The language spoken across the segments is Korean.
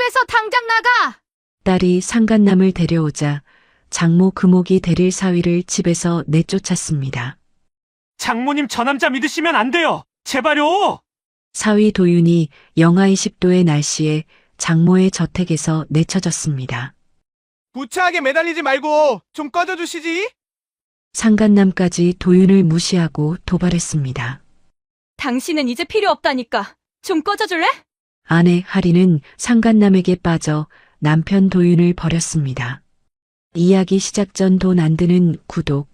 집에서 당장 나가! 딸이 상간남을 데려오자 장모 금옥이 데릴 사위를 집에서 내쫓았습니다. 장모님 저 남자 믿으시면 안 돼요. 제발요. 사위 도윤이 영하 20도의 날씨에 장모의 저택에서 내쳐졌습니다. 구차하게 매달리지 말고 좀 꺼져주시지. 상간남까지 도윤을 무시하고 도발했습니다. 당신은 이제 필요 없다니까. 좀 꺼져줄래? 아내 하리는 상간남에게 빠져 남편 도윤을 버렸습니다. 이야기 시작 전 돈 안 드는 구독,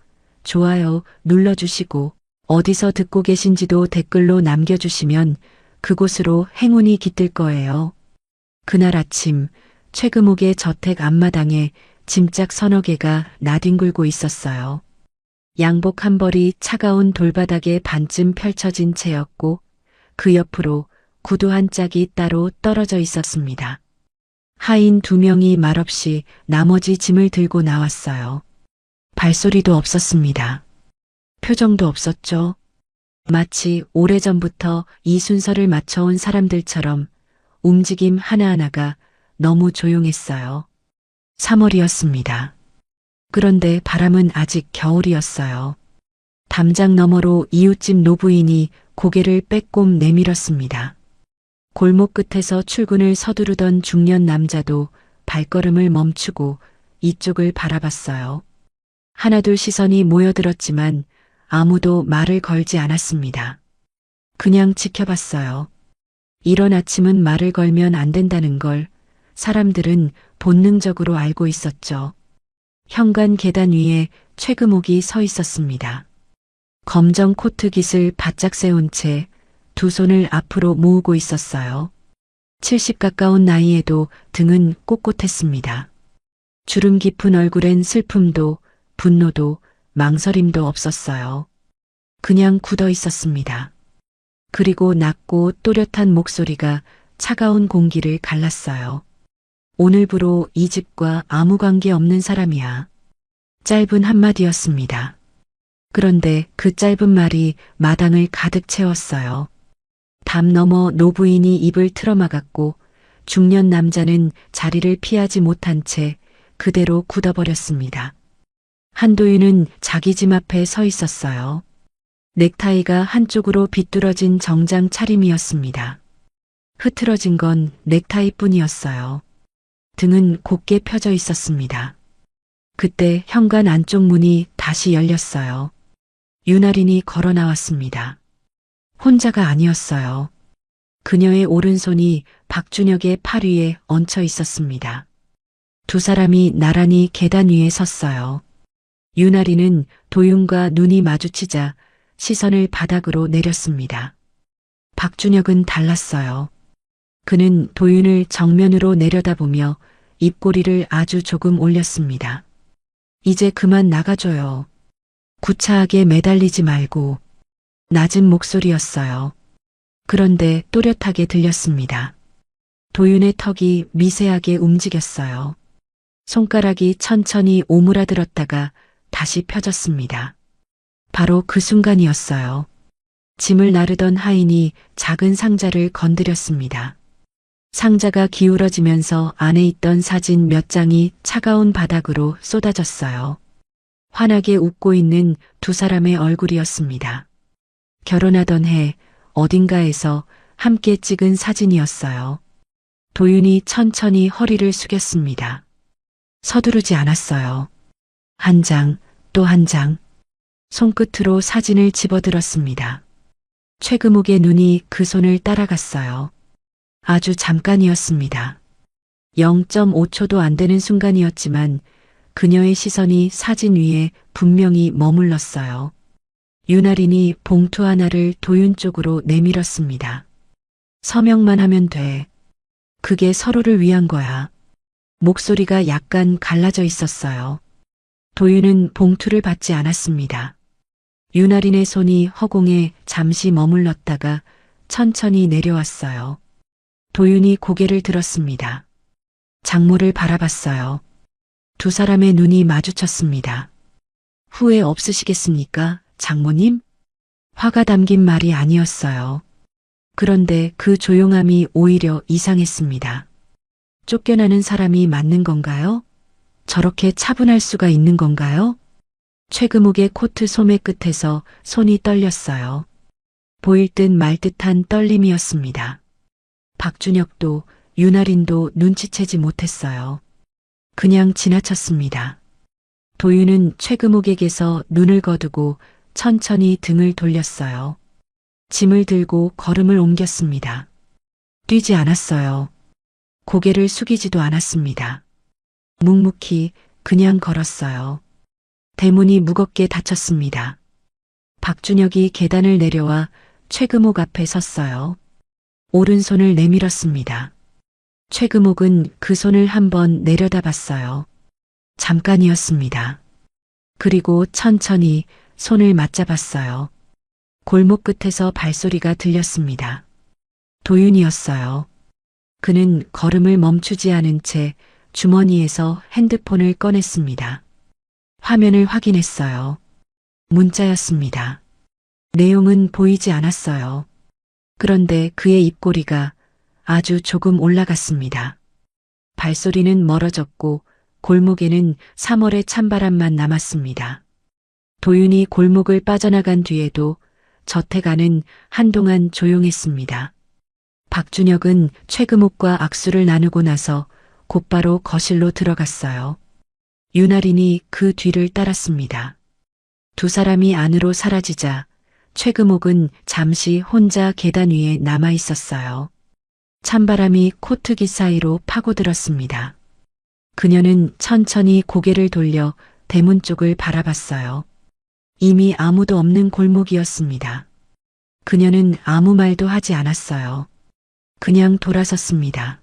좋아요 눌러주시고 어디서 듣고 계신지도 댓글로 남겨주시면 그곳으로 행운이 깃들 거예요. 그날 아침 최금옥의 저택 앞마당에 짐짝 서너 개가 나뒹굴고 있었어요. 양복 한 벌이 차가운 돌바닥에 반쯤 펼쳐진 채였고 그 옆으로 구두 한 짝이 따로 떨어져 있었습니다. 하인 2명이 말없이 나머지 짐을 들고 나왔어요. 발소리도 없었습니다. 표정도 없었죠. 마치 오래전부터 이 순서를 맞춰온 사람들처럼 움직임 하나하나가 너무 조용했어요. 3월이었습니다. 그런데 바람은 아직 겨울이었어요. 담장 너머로 이웃집 노부인이 고개를 빼꼼 내밀었습니다. 골목 끝에서 출근을 서두르던 중년 남자도 발걸음을 멈추고 이쪽을 바라봤어요. 하나둘 시선이 모여들었지만 아무도 말을 걸지 않았습니다. 그냥 지켜봤어요. 이런 아침은 말을 걸면 안 된다는 걸 사람들은 본능적으로 알고 있었죠. 현관 계단 위에 최금옥이 서 있었습니다. 검정 코트 깃을 바짝 세운 채 두 손을 앞으로 모으고 있었어요. 70 가까운 나이에도 등은 꼿꼿했습니다. 주름 깊은 얼굴엔 슬픔도 분노도 망설임도 없었어요. 그냥 굳어 있었습니다. 그리고 낮고 또렷한 목소리가 차가운 공기를 갈랐어요. 오늘부로 이 집과 아무 관계 없는 사람이야. 짧은 한마디였습니다. 그런데 그 짧은 말이 마당을 가득 채웠어요. 담 너머 노부인이 입을 틀어막았고 중년 남자는 자리를 피하지 못한 채 그대로 굳어버렸습니다. 한도윤은 자기 집 앞에 서 있었어요. 넥타이가 한쪽으로 비뚤어진 정장 차림이었습니다. 흐트러진 건 넥타이뿐이었어요. 등은 곧게 펴져 있었습니다. 그때 현관 안쪽 문이 다시 열렸어요. 윤아린이 걸어 나왔습니다. 혼자가 아니었어요. 그녀의 오른손이 박준혁의 팔 위에 얹혀 있었습니다. 두 사람이 나란히 계단 위에 섰어요. 윤아린은 도윤과 눈이 마주치자 시선을 바닥으로 내렸습니다. 박준혁은 달랐어요. 그는 도윤을 정면으로 내려다보며 입꼬리를 아주 조금 올렸습니다. 이제 그만 나가줘요. 구차하게 매달리지 말고. 낮은 목소리였어요. 그런데 또렷하게 들렸습니다. 도윤의 턱이 미세하게 움직였어요. 손가락이 천천히 오므라들었다가 다시 펴졌습니다. 바로 그 순간이었어요. 짐을 나르던 하인이 작은 상자를 건드렸습니다. 상자가 기울어지면서 안에 있던 사진 몇 장이 차가운 바닥으로 쏟아졌어요. 환하게 웃고 있는 두 사람의 얼굴이었습니다. 결혼하던 해 어딘가에서 함께 찍은 사진이었어요. 도윤이 천천히 허리를 숙였습니다. 서두르지 않았어요. 한 장, 또 한 장. 손끝으로 사진을 집어들었습니다. 최금옥의 눈이 그 손을 따라갔어요. 아주 잠깐이었습니다. 0.5초도 안 되는 순간이었지만 그녀의 시선이 사진 위에 분명히 머물렀어요. 윤아린이 봉투 하나를 도윤 쪽으로 내밀었습니다. 서명만 하면 돼. 그게 서로를 위한 거야. 목소리가 약간 갈라져 있었어요. 도윤은 봉투를 받지 않았습니다. 윤아린의 손이 허공에 잠시 머물렀다가 천천히 내려왔어요. 도윤이 고개를 들었습니다. 장모를 바라봤어요. 두 사람의 눈이 마주쳤습니다. 후회 없으시겠습니까, 장모님? 화가 담긴 말이 아니었어요. 그런데 그 조용함이 오히려 이상했습니다. 쫓겨나는 사람이 맞는 건가요? 저렇게 차분할 수가 있는 건가요? 최금옥의 코트 소매 끝에서 손이 떨렸어요. 보일 듯 말 듯한 떨림이었습니다. 박준혁도 윤아린도 눈치채지 못했어요. 그냥 지나쳤습니다. 도윤은 최금옥에게서 눈을 거두고 천천히 등을 돌렸어요. 짐을 들고 걸음을 옮겼습니다. 뛰지 않았어요. 고개를 숙이지도 않았습니다. 묵묵히 그냥 걸었어요. 대문이 무겁게 닫혔습니다. 박준혁이 계단을 내려와 최금옥 앞에 섰어요. 오른손을 내밀었습니다. 최금옥은 그 손을 한번 내려다봤어요. 잠깐이었습니다. 그리고 천천히 손을 맞잡았어요. 골목 끝에서 발소리가 들렸습니다. 도윤이었어요. 그는 걸음을 멈추지 않은 채 주머니에서 핸드폰을 꺼냈습니다. 화면을 확인했어요. 문자였습니다. 내용은 보이지 않았어요. 그런데 그의 입꼬리가 아주 조금 올라갔습니다. 발소리는 멀어졌고 골목에는 3월의 찬바람만 남았습니다. 도윤이 골목을 빠져나간 뒤에도 저택 안은 한동안 조용했습니다. 박준혁은 최금옥과 악수를 나누고 나서 곧바로 거실로 들어갔어요. 윤아린이 그 뒤를 따랐습니다. 두 사람이 안으로 사라지자 최금옥은 잠시 혼자 계단 위에 남아 있었어요. 찬바람이 코트기 사이로 파고들었습니다. 그녀는 천천히 고개를 돌려 대문 쪽을 바라봤어요. 이미 아무도 없는 골목이었습니다. 그녀는 아무 말도 하지 않았어요. 그냥 돌아섰습니다.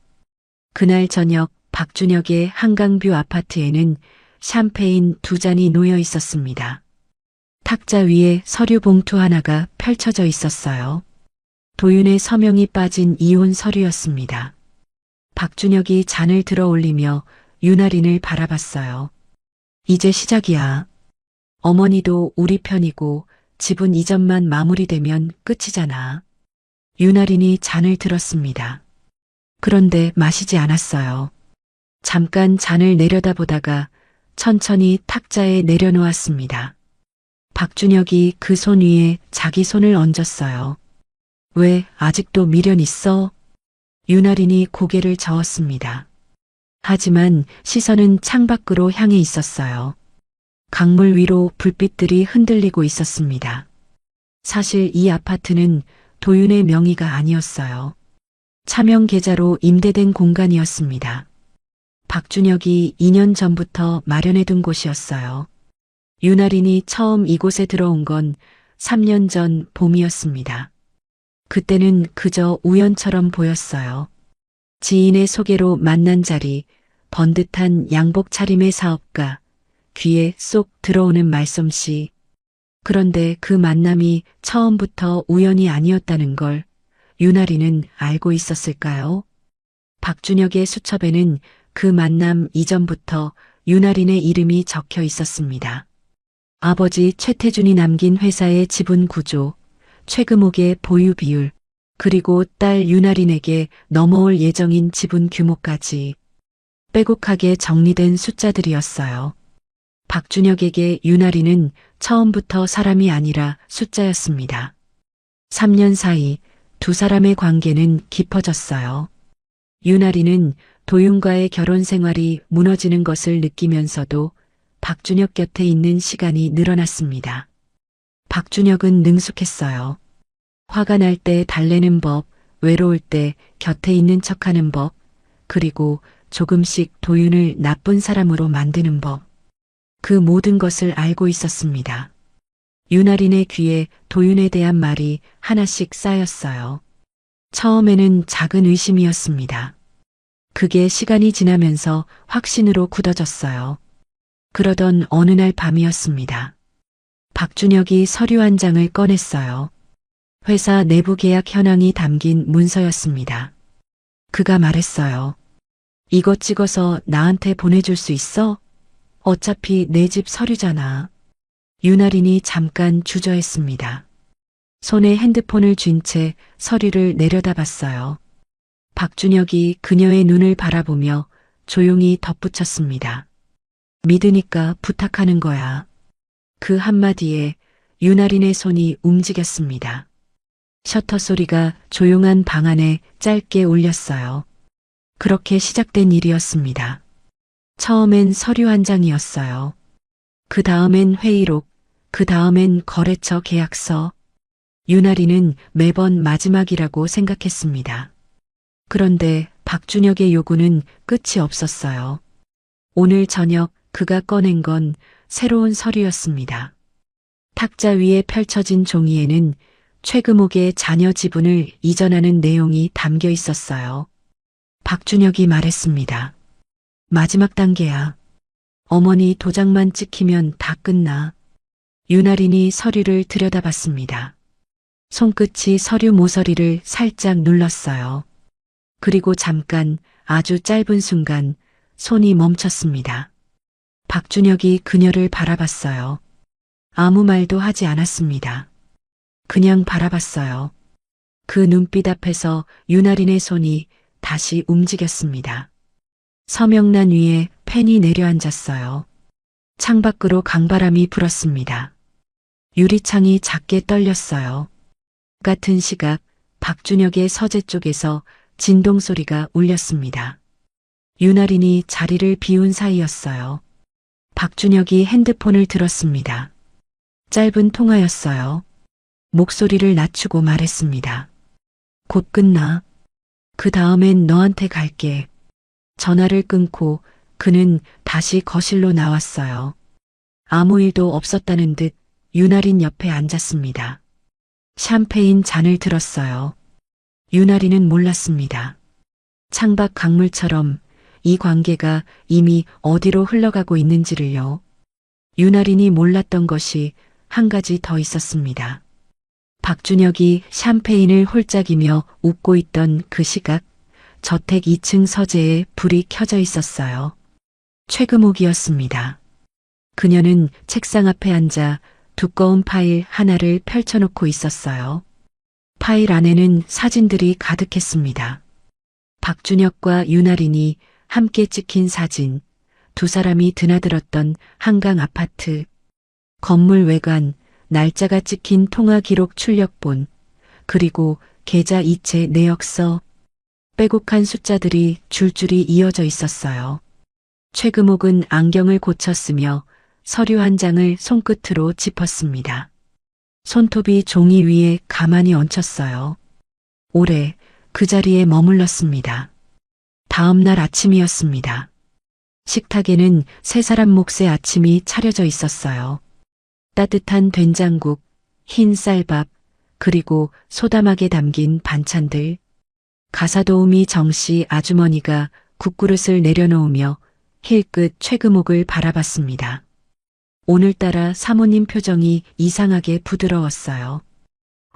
그날 저녁 박준혁의 한강뷰 아파트에는 샴페인 2잔이 놓여 있었습니다. 탁자 위에 서류 봉투 하나가 펼쳐져 있었어요. 도윤의 서명이 빠진 이혼 서류였습니다. 박준혁이 잔을 들어 올리며 윤아린을 바라봤어요. 이제 시작이야. 어머니도 우리 편이고 집은 이전만 마무리되면 끝이잖아. 윤아린이 잔을 들었습니다. 그런데 마시지 않았어요. 잠깐 잔을 내려다보다가 천천히 탁자에 내려놓았습니다. 박준혁이 그 손 위에 자기 손을 얹었어요. 왜 아직도 미련 있어? 윤아린이 고개를 저었습니다. 하지만 시선은 창밖으로 향해 있었어요. 강물 위로 불빛들이 흔들리고 있었습니다. 사실 이 아파트는 도윤의 명의가 아니었어요. 차명 계좌로 임대된 공간이었습니다. 박준혁이 2년 전부터 마련해둔 곳이었어요. 윤아린이 처음 이곳에 들어온 건 3년 전 봄이었습니다. 그때는 그저 우연처럼 보였어요. 지인의 소개로 만난 자리, 번듯한 양복 차림의 사업가, 귀에 쏙 들어오는 말솜씨. 그런데 그 만남이 처음부터 우연이 아니었다는 걸 윤아린은 알고 있었을까요? 박준혁의 수첩에는 그 만남 이전부터 윤아린의 이름이 적혀 있었습니다. 아버지 최태준이 남긴 회사의 지분 구조, 최금옥의 보유 비율, 그리고 딸 윤아린에게 넘어올 예정인 지분 규모까지 빼곡하게 정리된 숫자들이었어요. 박준혁에게 윤아린은 처음부터 사람이 아니라 숫자였습니다. 3년 사이 두 사람의 관계는 깊어졌어요. 윤아린은 도윤과의 결혼 생활이 무너지는 것을 느끼면서도 박준혁 곁에 있는 시간이 늘어났습니다. 박준혁은 능숙했어요. 화가 날 때 달래는 법, 외로울 때 곁에 있는 척하는 법, 그리고 조금씩 도윤을 나쁜 사람으로 만드는 법. 그 모든 것을 알고 있었습니다. 윤아린의 귀에 도윤에 대한 말이 하나씩 쌓였어요. 처음에는 작은 의심이었습니다. 그게 시간이 지나면서 확신으로 굳어졌어요. 그러던 어느 날 밤이었습니다. 박준혁이 서류 한 장을 꺼냈어요. 회사 내부 계약 현황이 담긴 문서였습니다. 그가 말했어요. 이거 찍어서 나한테 보내줄 수 있어? 어차피 내 집 서류잖아. 윤아린이 잠깐 주저했습니다. 손에 핸드폰을 쥔 채 서류를 내려다봤어요. 박준혁이 그녀의 눈을 바라보며 조용히 덧붙였습니다. 믿으니까 부탁하는 거야. 그 한마디에 윤아린의 손이 움직였습니다. 셔터 소리가 조용한 방 안에 짧게 울렸어요. 그렇게 시작된 일이었습니다. 처음엔 서류 한 장이었어요. 그 다음엔 회의록, 그 다음엔 거래처 계약서. 윤아린은 매번 마지막이라고 생각했습니다. 그런데 박준혁의 요구는 끝이 없었어요. 오늘 저녁 그가 꺼낸 건 새로운 서류였습니다. 탁자 위에 펼쳐진 종이에는 최금옥의 자녀 지분을 이전하는 내용이 담겨 있었어요. 박준혁이 말했습니다. 마지막 단계야. 어머니 도장만 찍히면 다 끝나. 윤아린이 서류를 들여다봤습니다. 손끝이 서류 모서리를 살짝 눌렀어요. 그리고 잠깐, 아주 짧은 순간 손이 멈췄습니다. 박준혁이 그녀를 바라봤어요. 아무 말도 하지 않았습니다. 그냥 바라봤어요. 그 눈빛 앞에서 윤아린의 손이 다시 움직였습니다. 서명란 위에 펜이 내려앉았어요. 창밖으로 강바람이 불었습니다. 유리창이 작게 떨렸어요. 같은 시각 박준혁의 서재 쪽에서 진동 소리가 울렸습니다. 윤아린이 자리를 비운 사이였어요. 박준혁이 핸드폰을 들었습니다. 짧은 통화였어요. 목소리를 낮추고 말했습니다. 곧 끝나. 그 다음엔 너한테 갈게. 전화를 끊고 그는 다시 거실로 나왔어요. 아무 일도 없었다는 듯 윤아린 옆에 앉았습니다. 샴페인 잔을 들었어요. 윤아린은 몰랐습니다. 창밖 강물처럼 이 관계가 이미 어디로 흘러가고 있는지를요. 윤아린이 몰랐던 것이 한 가지 더 있었습니다. 박준혁이 샴페인을 홀짝이며 웃고 있던 그 시각, 저택 2층 서재에 불이 켜져 있었어요. 최금옥이었습니다. 그녀는 책상 앞에 앉아 두꺼운 파일 하나를 펼쳐놓고 있었어요. 파일 안에는 사진들이 가득했습니다. 박준혁과 윤아린이 함께 찍힌 사진, 두 사람이 드나들었던 한강 아파트, 건물 외관, 날짜가 찍힌 통화 기록 출력본, 그리고 계좌 이체 내역서, 빼곡한 숫자들이 줄줄이 이어져 있었어요. 최금옥은 안경을 고쳤으며 서류 한 장을 손끝으로 짚었습니다. 손톱이 종이 위에 가만히 얹혔어요. 오래 그 자리에 머물렀습니다. 다음 날 아침이었습니다. 식탁에는 세 사람 몫의 아침이 차려져 있었어요. 따뜻한 된장국, 흰 쌀밥, 그리고 소담하게 담긴 반찬들. 가사도우미 정씨 아주머니가 국그릇을 내려놓으며 힐끗 최금옥을 바라봤습니다. 오늘따라 사모님 표정이 이상하게 부드러웠어요.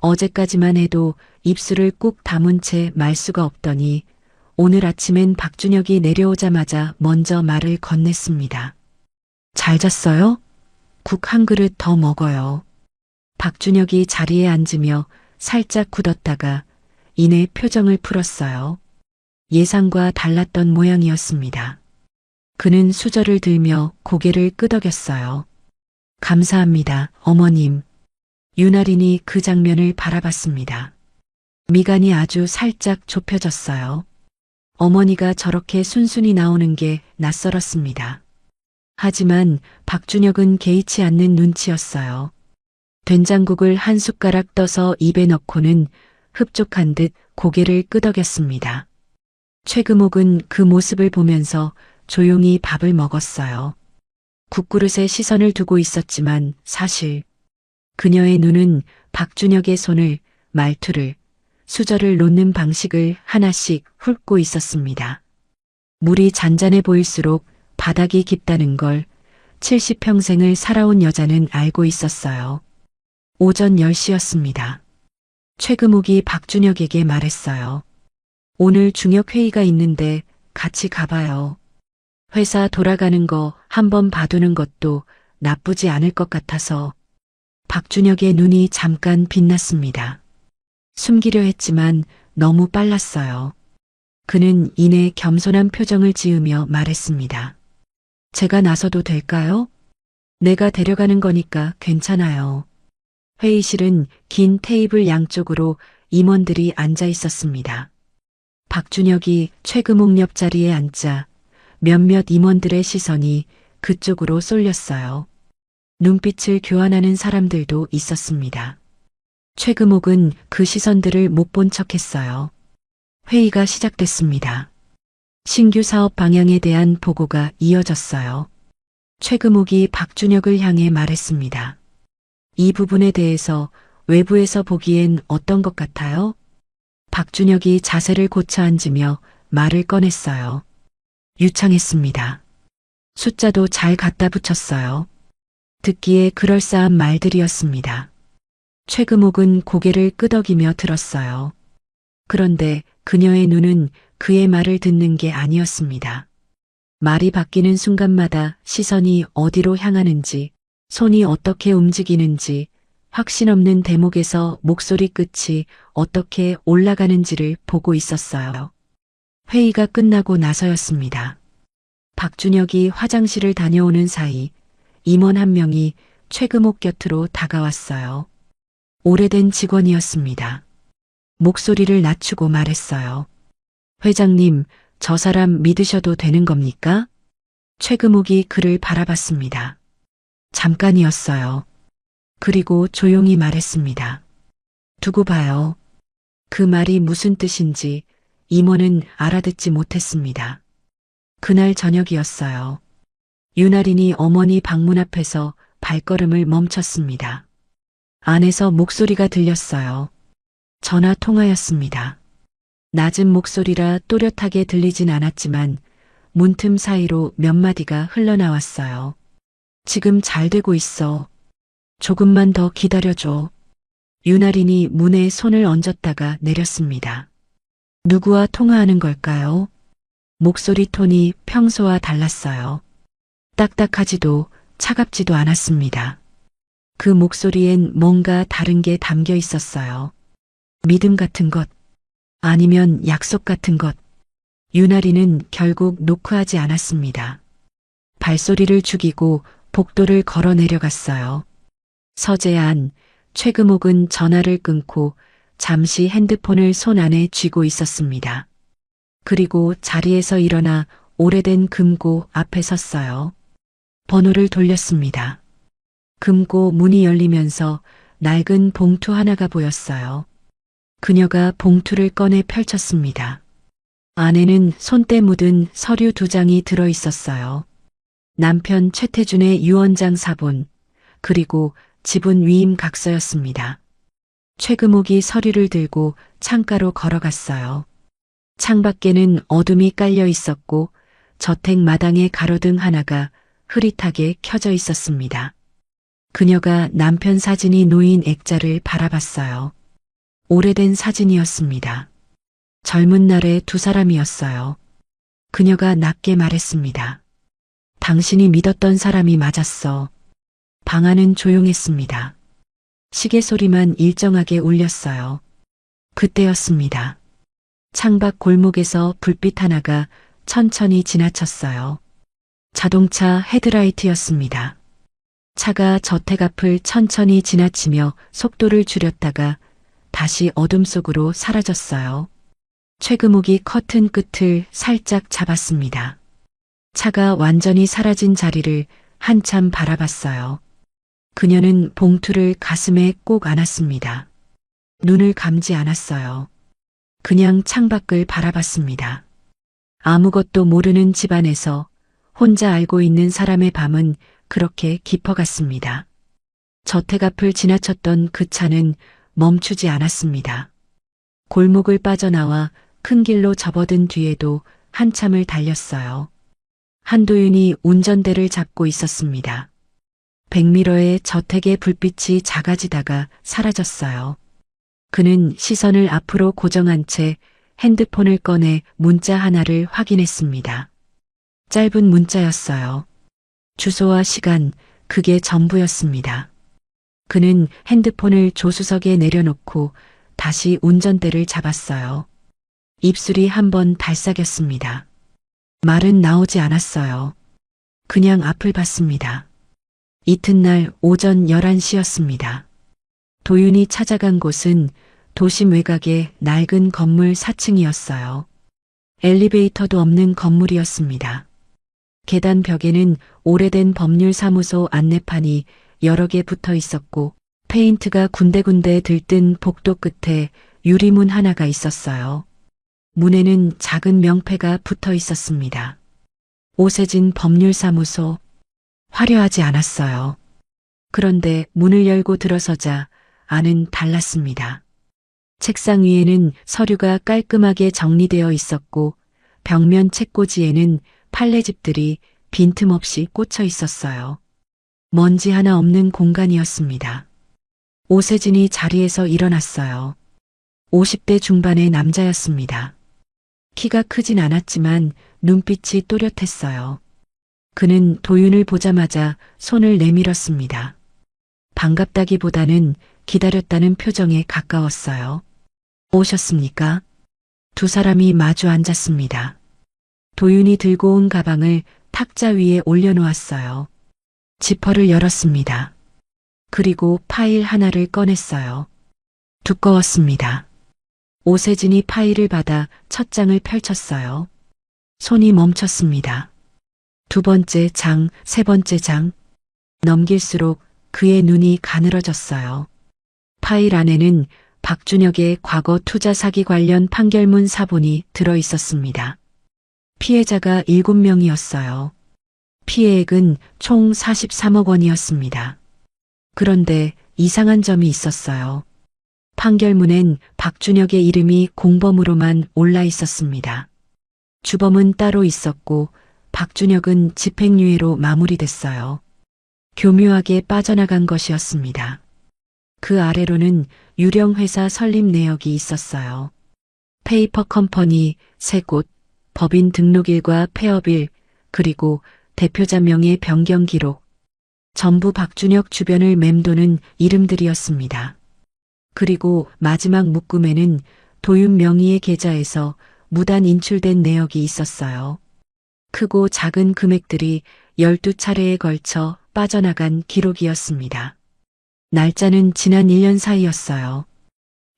어제까지만 해도 입술을 꾹 다문 채 말 수가 없더니 오늘 아침엔 박준혁이 내려오자마자 먼저 말을 건넸습니다. 잘 잤어요? 국 한 그릇 더 먹어요. 박준혁이 자리에 앉으며 살짝 굳었다가 이내 표정을 풀었어요. 예상과 달랐던 모양이었습니다. 그는 수저를 들며 고개를 끄덕였어요. 감사합니다, 어머님. 윤아린이 그 장면을 바라봤습니다. 미간이 아주 살짝 좁혀졌어요. 어머니가 저렇게 순순히 나오는 게 낯설었습니다. 하지만 박준혁은 개의치 않는 눈치였어요. 된장국을 한 숟가락 떠서 입에 넣고는 흡족한 듯 고개를 끄덕였습니다. 최금옥은 그 모습을 보면서 조용히 밥을 먹었어요. 국그릇에 시선을 두고 있었지만 사실 그녀의 눈은 박준혁의 손을, 말투를, 수저를 놓는 방식을 하나씩 훑고 있었습니다. 물이 잔잔해 보일수록 바닥이 깊다는 걸 70평생을 살아온 여자는 알고 있었어요. 오전 10시였습니다. 최금옥이 박준혁에게 말했어요. 오늘 중요한 회의가 있는데 같이 가봐요. 회사 돌아가는 거 한번 봐두는 것도 나쁘지 않을 것 같아서. 박준혁의 눈이 잠깐 빛났습니다. 숨기려 했지만 너무 빨랐어요. 그는 이내 겸손한 표정을 지으며 말했습니다. 제가 나서도 될까요? 내가 데려가는 거니까 괜찮아요. 회의실은 긴 테이블 양쪽으로 임원들이 앉아 있었습니다. 박준혁이 최금옥 옆자리에 앉자 몇몇 임원들의 시선이 그쪽으로 쏠렸어요. 눈빛을 교환하는 사람들도 있었습니다. 최금옥은 그 시선들을 못 본 척했어요. 회의가 시작됐습니다. 신규 사업 방향에 대한 보고가 이어졌어요. 최금옥이 박준혁을 향해 말했습니다. 이 부분에 대해서 외부에서 보기엔 어떤 것 같아요? 박준혁이 자세를 고쳐 앉으며 말을 꺼냈어요. 유창했습니다. 숫자도 잘 갖다 붙였어요. 듣기에 그럴싸한 말들이었습니다. 최금옥은 고개를 끄덕이며 들었어요. 그런데 그녀의 눈은 그의 말을 듣는 게 아니었습니다. 말이 바뀌는 순간마다 시선이 어디로 향하는지, 손이 어떻게 움직이는지, 확신 없는 대목에서 목소리 끝이 어떻게 올라가는지를 보고 있었어요. 회의가 끝나고 나서였습니다. 박준혁이 화장실을 다녀오는 사이 임원 한 명이 최금옥 곁으로 다가왔어요. 오래된 직원이었습니다. 목소리를 낮추고 말했어요. 회장님, 저 사람 믿으셔도 되는 겁니까? 최금옥이 그를 바라봤습니다. 잠깐이었어요. 그리고 조용히 말했습니다. 두고 봐요. 그 말이 무슨 뜻인지 임원은 알아듣지 못했습니다. 그날 저녁이었어요. 윤아린이 어머니 방문 앞에서 발걸음을 멈췄습니다. 안에서 목소리가 들렸어요. 전화 통화였습니다. 낮은 목소리라 또렷하게 들리진 않았지만 문틈 사이로 몇 마디가 흘러나왔어요. 지금 잘 되고 있어. 조금만 더 기다려줘. 윤아린이 문에 손을 얹었다가 내렸습니다. 누구와 통화하는 걸까요? 목소리 톤이 평소와 달랐어요. 딱딱하지도 차갑지도 않았습니다. 그 목소리엔 뭔가 다른 게 담겨 있었어요. 믿음 같은 것, 아니면 약속 같은 것. 윤아린은 결국 노크하지 않았습니다. 발소리를 죽이고 복도를 걸어 내려갔어요. 서재안, 최금옥은 전화를 끊고 잠시 핸드폰을 손 안에 쥐고 있었습니다. 그리고 자리에서 일어나 오래된 금고 앞에 섰어요. 번호를 돌렸습니다. 금고 문이 열리면서 낡은 봉투 하나가 보였어요. 그녀가 봉투를 꺼내 펼쳤습니다. 안에는 손때 묻은 서류 2장이 들어 있었어요. 남편 최태준의 유언장 사본, 그리고 지분 위임 각서였습니다. 최금옥이 서류를 들고 창가로 걸어갔어요. 창밖에는 어둠이 깔려 있었고 저택 마당에 가로등 하나가 흐릿하게 켜져 있었습니다. 그녀가 남편 사진이 놓인 액자를 바라봤어요. 오래된 사진이었습니다. 젊은 날의 두 사람이었어요. 그녀가 낮게 말했습니다. 당신이 믿었던 사람이 맞았어. 방 안은 조용했습니다. 시계 소리만 일정하게 울렸어요. 그때였습니다. 창밖 골목에서 불빛 하나가 천천히 지나쳤어요. 자동차 헤드라이트였습니다. 차가 저택 앞을 천천히 지나치며 속도를 줄였다가 다시 어둠 속으로 사라졌어요. 최금옥이 커튼 끝을 살짝 잡았습니다. 차가 완전히 사라진 자리를 한참 바라봤어요. 그녀는 봉투를 가슴에 꼭 안았습니다. 눈을 감지 않았어요. 그냥 창밖을 바라봤습니다. 아무것도 모르는 집안에서 혼자 알고 있는 사람의 밤은 그렇게 깊어갔습니다. 저택 앞을 지나쳤던 그 차는 멈추지 않았습니다. 골목을 빠져나와 큰 길로 접어든 뒤에도 한참을 달렸어요. 한도윤이 운전대를 잡고 있었습니다. 백미러에 저택의 불빛이 작아지다가 사라졌어요. 그는 시선을 앞으로 고정한 채 핸드폰을 꺼내 문자 하나를 확인했습니다. 짧은 문자였어요. 주소와 시간, 그게 전부였습니다. 그는 핸드폰을 조수석에 내려놓고 다시 운전대를 잡았어요. 입술이 한번 달싹였습니다. 말은 나오지 않았어요. 그냥 앞을 봤습니다. 이튿날 오전 11시였습니다. 도윤이 찾아간 곳은 도심 외곽의 낡은 건물 4층이었어요. 엘리베이터도 없는 건물이었습니다. 계단 벽에는 오래된 법률사무소 안내판이 여러 개 붙어 있었고 페인트가 군데군데 들뜬 복도 끝에 유리문 하나가 있었어요. 문에는 작은 명패가 붙어 있었습니다. 오세진 법률사무소. 화려하지 않았어요. 그런데 문을 열고 들어서자 안은 달랐습니다. 책상 위에는 서류가 깔끔하게 정리되어 있었고 벽면 책꽂이에는 판례집들이 빈틈없이 꽂혀 있었어요. 먼지 하나 없는 공간이었습니다. 오세진이 자리에서 일어났어요. 50대 중반의 남자였습니다. 키가 크진 않았지만 눈빛이 또렷했어요. 그는 도윤을 보자마자 손을 내밀었습니다. 반갑다기보다는 기다렸다는 표정에 가까웠어요. 오셨습니까? 두 사람이 마주 앉았습니다. 도윤이 들고 온 가방을 탁자 위에 올려놓았어요. 지퍼를 열었습니다. 그리고 파일 하나를 꺼냈어요. 두꺼웠습니다. 오세진이 파일을 받아 첫 장을 펼쳤어요. 손이 멈췄습니다. 두 번째 장, 세 번째 장. 넘길수록 그의 눈이 가늘어졌어요. 파일 안에는 박준혁의 과거 투자 사기 관련 판결문 사본이 들어 있었습니다. 피해자가 7명이었어요. 피해액은 총 43억 원이었습니다. 그런데 이상한 점이 있었어요. 판결문엔 박준혁의 이름이 공범으로만 올라 있었습니다. 주범은 따로 있었고 박준혁은 집행유예로 마무리됐어요. 교묘하게 빠져나간 것이었습니다. 그 아래로는 유령 회사 설립 내역이 있었어요. 페이퍼 컴퍼니 3곳, 법인 등록일과 폐업일, 그리고 대표자 명의 변경 기록. 전부 박준혁 주변을 맴도는 이름들이었습니다. 그리고 마지막 묶음에는 도윤 명의의 계좌에서 무단 인출된 내역이 있었어요. 크고 작은 금액들이 12차례에 걸쳐 빠져나간 기록이었습니다. 날짜는 지난 1년 사이였어요.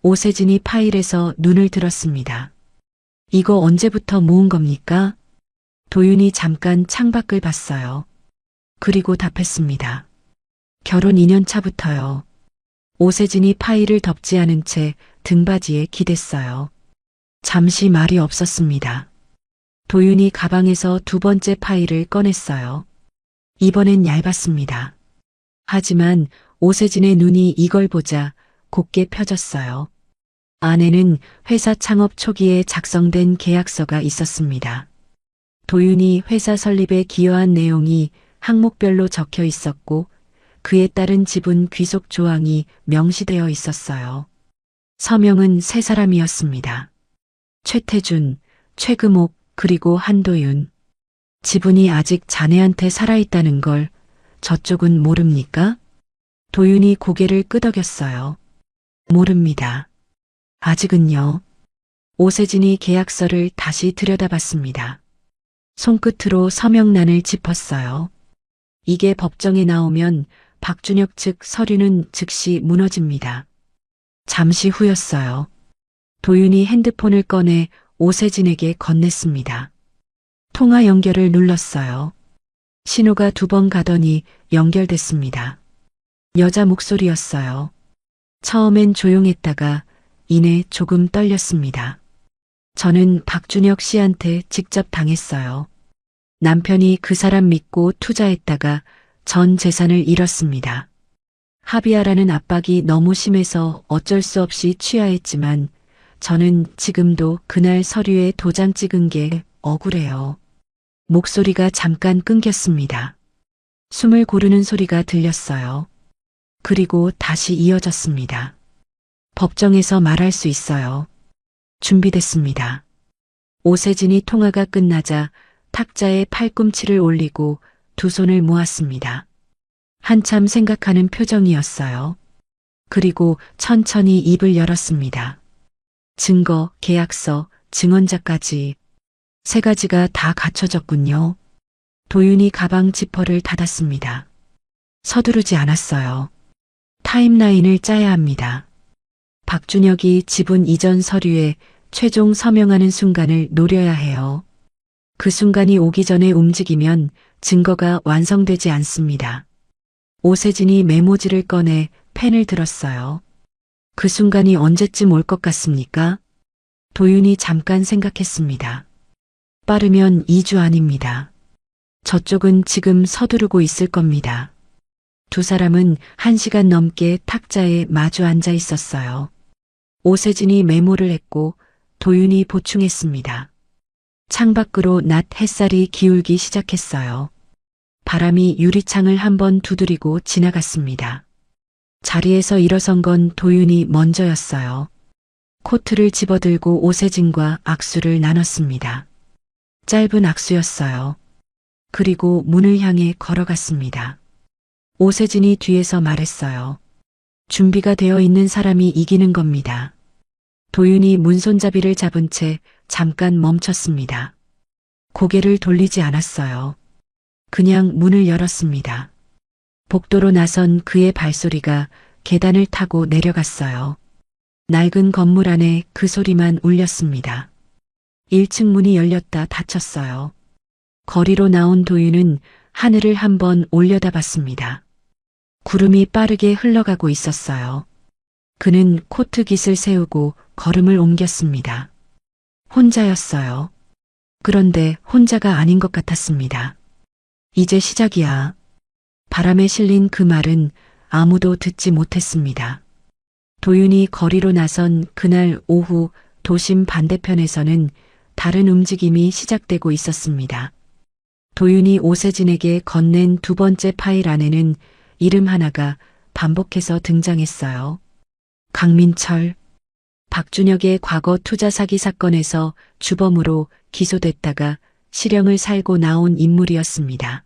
오세진이 파일에서 눈을 들었습니다. 이거 언제부터 모은 겁니까? 도윤이 잠깐 창밖을 봤어요. 그리고 답했습니다. 결혼 2년 차부터요. 오세진이 파일을 덮지 않은 채 등받이에 기댔어요. 잠시 말이 없었습니다. 도윤이 가방에서 두 번째 파일을 꺼냈어요. 이번엔 얇았습니다. 하지만 오세진의 눈이 이걸 보자 곱게 펴졌어요. 안에는 회사 창업 초기에 작성된 계약서가 있었습니다. 도윤이 회사 설립에 기여한 내용이 항목별로 적혀 있었고 그에 따른 지분 귀속 조항이 명시되어 있었어요. 서명은 세 사람이었습니다. 최태준, 최금옥, 그리고 한도윤. 지분이 아직 자네한테 살아있다는 걸 저쪽은 모릅니까? 도윤이 고개를 끄덕였어요. 모릅니다. 아직은요. 오세진이 계약서를 다시 들여다봤습니다. 손끝으로 서명란을 짚었어요. 이게 법정에 나오면 박준혁 측 서류는 즉시 무너집니다. 잠시 후였어요. 도윤이 핸드폰을 꺼내 오세진에게 건넸습니다. 통화 연결을 눌렀어요. 신호가 2번 가더니 연결됐습니다. 여자 목소리였어요. 처음엔 조용했다가 이내 조금 떨렸습니다. 저는 박준혁 씨한테 직접 당했어요. 남편이 그 사람 믿고 투자했다가 전 재산을 잃었습니다. 합의하라는 압박이 너무 심해서 어쩔 수 없이 취하했지만 저는 지금도 그날 서류에 도장 찍은 게 억울해요. 목소리가 잠깐 끊겼습니다. 숨을 고르는 소리가 들렸어요. 그리고 다시 이어졌습니다. 법정에서 말할 수 있어요. 준비됐습니다. 오세진이 통화가 끝나자 탁자에 팔꿈치를 올리고 두 손을 모았습니다. 한참 생각하는 표정이었어요. 그리고 천천히 입을 열었습니다. 증거, 계약서, 증언자까지 세 가지가 다 갖춰졌군요. 도윤이 가방 지퍼를 닫았습니다. 서두르지 않았어요. 타임라인을 짜야 합니다. 박준혁이 지분 이전 서류에 최종 서명하는 순간을 노려야 해요. 그 순간이 오기 전에 움직이면 증거가 완성되지 않습니다. 오세진이 메모지를 꺼내 펜을 들었어요. 그 순간이 언제쯤 올 것 같습니까? 도윤이 잠깐 생각했습니다. 빠르면 2주 안입니다. 저쪽은 지금 서두르고 있을 겁니다. 두 사람은 1시간 넘게 탁자에 마주 앉아 있었어요. 오세진이 메모를 했고 도윤이 보충했습니다. 창밖으로 낮 햇살이 기울기 시작했어요. 바람이 유리창을 한번 두드리고 지나갔습니다. 자리에서 일어선 건 도윤이 먼저였어요. 코트를 집어들고 오세진과 악수를 나눴습니다. 짧은 악수였어요. 그리고 문을 향해 걸어갔습니다. 오세진이 뒤에서 말했어요. 준비가 되어 있는 사람이 이기는 겁니다. 도윤이 문손잡이를 잡은 채 잠깐 멈췄습니다. 고개를 돌리지 않았어요. 그냥 문을 열었습니다. 복도로 나선 그의 발소리가 계단을 타고 내려갔어요. 낡은 건물 안에 그 소리만 울렸습니다. 1층 문이 열렸다 닫혔어요. 거리로 나온 도윤은 하늘을 한번 올려다봤습니다. 구름이 빠르게 흘러가고 있었어요. 그는 코트 깃을 세우고 걸음을 옮겼습니다. 혼자였어요. 그런데 혼자가 아닌 것 같았습니다. 이제 시작이야. 바람에 실린 그 말은 아무도 듣지 못했습니다. 도윤이 거리로 나선 그날 오후 도심 반대편에서는 다른 움직임이 시작되고 있었습니다. 도윤이 오세진에게 건넨 두 번째 파일 안에는 이름 하나가 반복해서 등장했어요. 강민철. 박준혁의 과거 투자 사기 사건에서 주범으로 기소됐다가 실형을 살고 나온 인물이었습니다.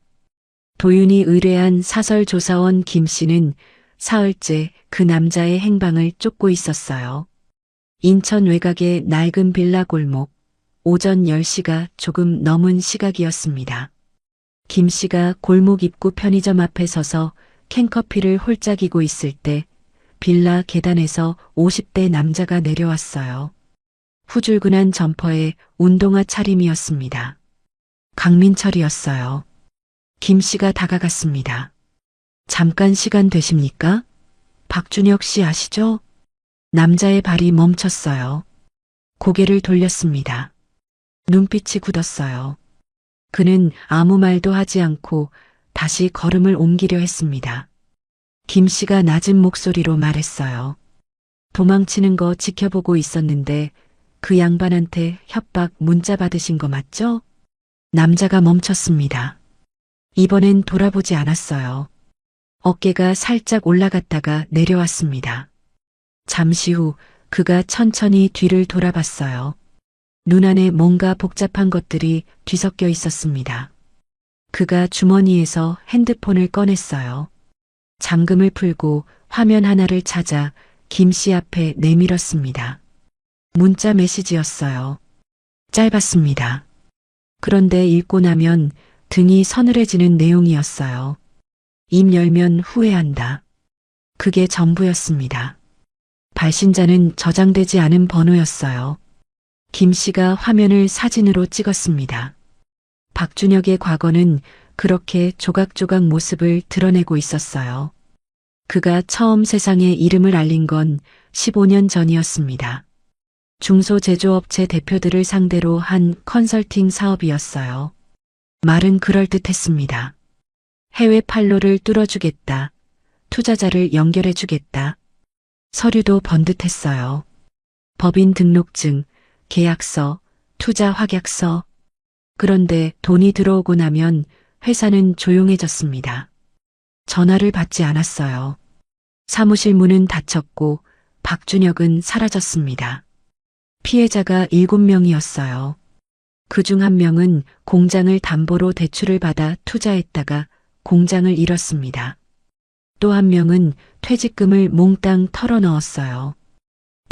도윤이 의뢰한 사설조사원 김 씨는 사흘째 그 남자의 행방을 쫓고 있었어요. 인천 외곽의 낡은 빌라 골목, 오전 10시가 조금 넘은 시각이었습니다. 김 씨가 골목 입구 편의점 앞에 서서 캔커피를 홀짝이고 있을 때 빌라 계단에서 50대 남자가 내려왔어요. 후줄근한 점퍼에 운동화 차림이었습니다. 강민철이었어요. 김 씨가 다가갔습니다. 잠깐 시간 되십니까? 박준혁 씨 아시죠? 남자의 발이 멈췄어요. 고개를 돌렸습니다. 눈빛이 굳었어요. 그는 아무 말도 하지 않고 다시 걸음을 옮기려 했습니다. 김 씨가 낮은 목소리로 말했어요. 도망치는 거 지켜보고 있었는데 그 양반한테 협박 문자 받으신 거 맞죠? 남자가 멈췄습니다. 이번엔 돌아보지 않았어요. 어깨가 살짝 올라갔다가 내려왔습니다. 잠시 후 그가 천천히 뒤를 돌아봤어요. 눈 안에 뭔가 복잡한 것들이 뒤섞여 있었습니다. 그가 주머니에서 핸드폰을 꺼냈어요. 잠금을 풀고 화면 하나를 찾아 김 씨 앞에 내밀었습니다. 문자 메시지였어요. 짧았습니다. 그런데 읽고 나면 등이 서늘해지는 내용이었어요. 입 열면 후회한다. 그게 전부였습니다. 발신자는 저장되지 않은 번호였어요. 김 씨가 화면을 사진으로 찍었습니다. 박준혁의 과거는 그렇게 조각조각 모습을 드러내고 있었어요. 그가 처음 세상에 이름을 알린 건 15년 전이었습니다. 중소제조업체 대표들을 상대로 한 컨설팅 사업이었어요. 말은 그럴듯했습니다. 해외 판로를 뚫어주겠다. 투자자를 연결해주겠다. 서류도 번듯했어요. 법인 등록증, 계약서, 투자 확약서. 그런데 돈이 들어오고 나면 회사는 조용해졌습니다. 전화를 받지 않았어요. 사무실 문은 닫혔고 박준혁은 사라졌습니다. 피해자가 7명이었어요. 그중 1명은 공장을 담보로 대출을 받아 투자했다가 공장을 잃었습니다. 또 1명은 퇴직금을 몽땅 털어넣었어요.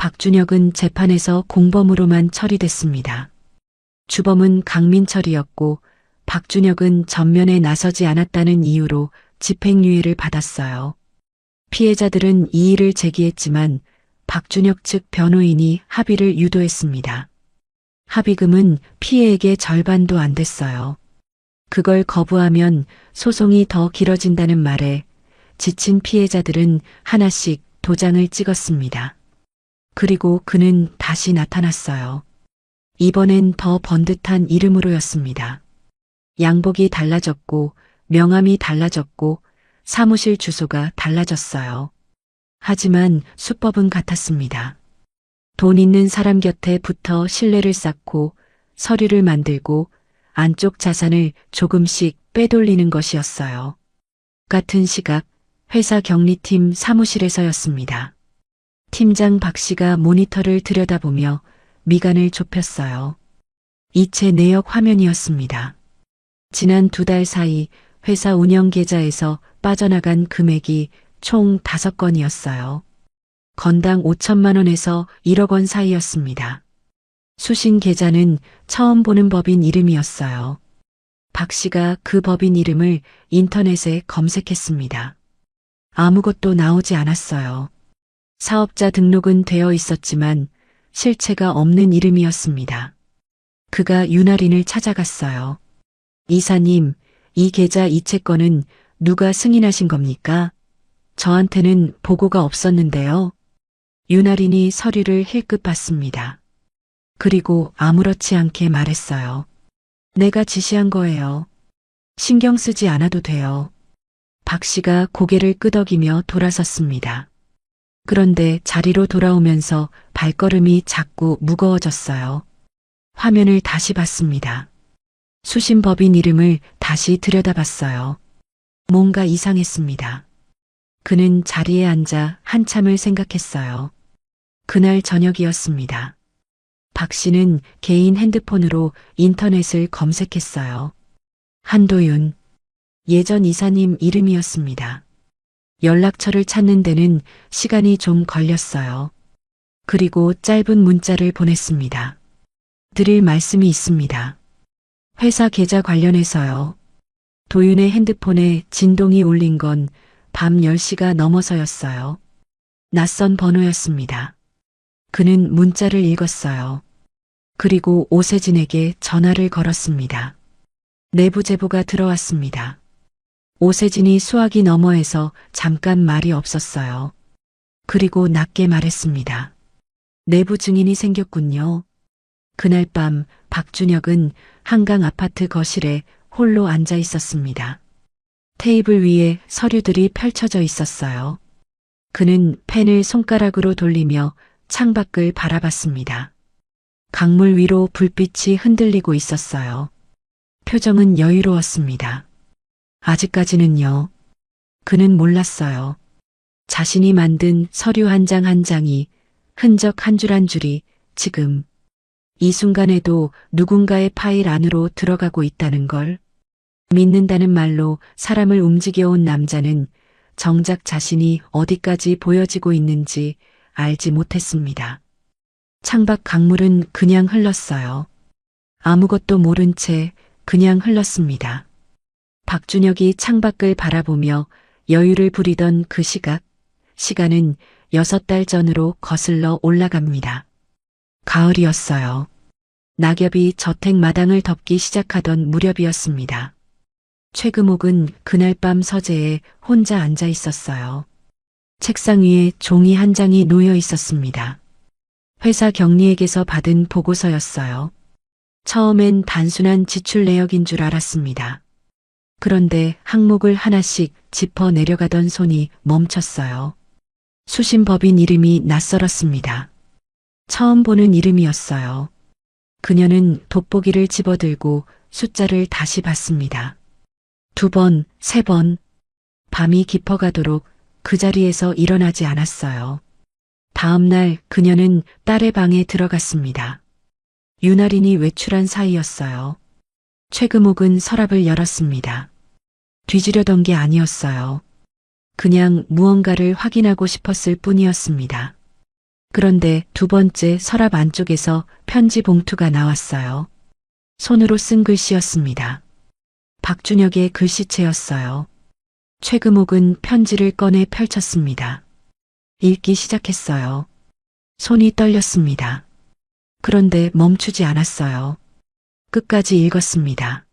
박준혁은 재판에서 공범으로만 처리됐습니다. 주범은 강민철이었고 박준혁은 전면에 나서지 않았다는 이유로 집행유예를 받았어요. 피해자들은 이의를 제기했지만 박준혁 측 변호인이 합의를 유도했습니다. 합의금은 피해액의 절반도 안 됐어요. 그걸 거부하면 소송이 더 길어진다는 말에 지친 피해자들은 하나씩 도장을 찍었습니다. 그리고 그는 다시 나타났어요. 이번엔 더 번듯한 이름으로였습니다. 양복이 달라졌고 명함이 달라졌고 사무실 주소가 달라졌어요. 하지만 수법은 같았습니다. 돈 있는 사람 곁에 붙어 신뢰를 쌓고 서류를 만들고 안쪽 자산을 조금씩 빼돌리는 것이었어요. 같은 시각 회사 격리팀 사무실에서였습니다. 팀장 박 씨가 모니터를 들여다보며 미간을 좁혔어요. 이체 내역 화면이었습니다. 지난 2달 사이 회사 운영 계좌에서 빠져나간 금액이 총 5건이었어요. 건당 5천만 원에서 1억 원 사이였습니다. 수신 계좌는 처음 보는 법인 이름이었어요. 박 씨가 그 법인 이름을 인터넷에 검색했습니다. 아무것도 나오지 않았어요. 사업자 등록은 되어 있었지만 실체가 없는 이름이었습니다. 그가 윤아린을 찾아갔어요. 이사님, 이 계좌 이체권은 누가 승인하신 겁니까? 저한테는 보고가 없었는데요. 윤아린이 서류를 힐끗 봤습니다. 그리고 아무렇지 않게 말했어요. 내가 지시한 거예요. 신경 쓰지 않아도 돼요. 박 씨가 고개를 끄덕이며 돌아섰습니다. 그런데 자리로 돌아오면서 발걸음이 자꾸 무거워졌어요. 화면을 다시 봤습니다. 수신 법인 이름을 다시 들여다봤어요. 뭔가 이상했습니다. 그는 자리에 앉아 한참을 생각했어요. 그날 저녁이었습니다. 박 씨는 개인 핸드폰으로 인터넷을 검색했어요. 한도윤, 예전 이사님 이름이었습니다. 연락처를 찾는 데는 시간이 좀 걸렸어요. 그리고 짧은 문자를 보냈습니다. 드릴 말씀이 있습니다. 회사 계좌 관련해서요. 도윤의 핸드폰에 진동이 울린 건 밤 10시가 넘어서였어요. 낯선 번호였습니다. 그는 문자를 읽었어요. 그리고 오세진에게 전화를 걸었습니다. 내부 제보가 들어왔습니다. 오세진이 수화기 너머에서 잠깐 말이 없었어요. 그리고 낮게 말했습니다. 내부 증인이 생겼군요. 그날 밤 박준혁은 한강 아파트 거실에 홀로 앉아 있었습니다. 테이블 위에 서류들이 펼쳐져 있었어요. 그는 펜을 손가락으로 돌리며 창밖을 바라봤습니다. 강물 위로 불빛이 흔들리고 있었어요. 표정은 여유로웠습니다. 아직까지는요. 그는 몰랐어요. 자신이 만든 서류 한 장 한 장이 흔적 한 줄 한 줄이 지금 이 순간에도 누군가의 파일 안으로 들어가고 있다는 걸. 믿는다는 말로 사람을 움직여온 남자는 정작 자신이 어디까지 보여지고 있는지 알지 못했습니다. 창밖 강물은 그냥 흘렀어요. 아무것도 모른 채 그냥 흘렀습니다. 박준혁이 창밖을 바라보며 여유를 부리던 그 시각, 시간은 6달 전으로 거슬러 올라갑니다. 가을이었어요. 낙엽이 저택 마당을 덮기 시작하던 무렵이었습니다. 최금옥은 그날 밤 서재에 혼자 앉아 있었어요. 책상 위에 종이 한 장이 놓여 있었습니다. 회사 경리에게서 받은 보고서였어요. 처음엔 단순한 지출 내역인 줄 알았습니다. 그런데 항목을 하나씩 짚어 내려가던 손이 멈췄어요. 수신법인 이름이 낯설었습니다. 처음 보는 이름이었어요. 그녀는 돋보기를 집어들고 숫자를 다시 봤습니다. 2번, 3번. 밤이 깊어가도록 그 자리에서 일어나지 않았어요. 다음 날 그녀는 딸의 방에 들어갔습니다. 윤아린이 외출한 사이였어요. 최금옥은 서랍을 열었습니다. 뒤지려던 게 아니었어요. 그냥 무언가를 확인하고 싶었을 뿐이었습니다. 그런데 두 번째 서랍 안쪽에서 편지 봉투가 나왔어요. 손으로 쓴 글씨였습니다. 박준혁의 글씨체였어요. 최금옥은 편지를 꺼내 펼쳤습니다. 읽기 시작했어요. 손이 떨렸습니다. 그런데 멈추지 않았어요. 끝까지 읽었습니다.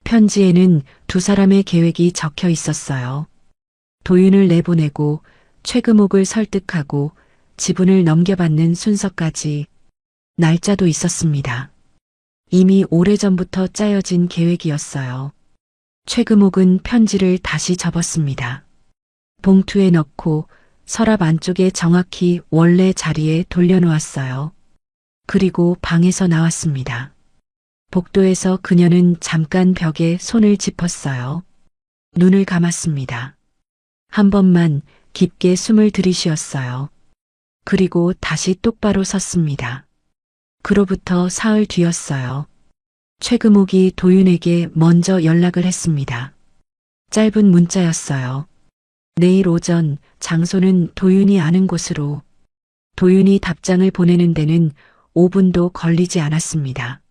편지에는 두 사람의 계획이 적혀 있었어요. 도윤을 내보내고 최금옥을 설득하고 지분을 넘겨받는 순서까지 날짜도 있었습니다. 이미 오래전부터 짜여진 계획이었어요. 최금옥은 편지를 다시 접었습니다. 봉투에 넣고 서랍 안쪽에 정확히 원래 자리에 돌려놓았어요. 그리고 방에서 나왔습니다. 복도에서 그녀는 잠깐 벽에 손을 짚었어요. 눈을 감았습니다. 한 번만 깊게 숨을 들이쉬었어요. 그리고 다시 똑바로 섰습니다. 그로부터 사흘 뒤였어요. 최금옥이 도윤에게 먼저 연락을 했습니다. 짧은 문자였어요. 내일 오전 장소는 도윤이 아는 곳으로. 도윤이 답장을 보내는 데는 5분도 걸리지 않았습니다.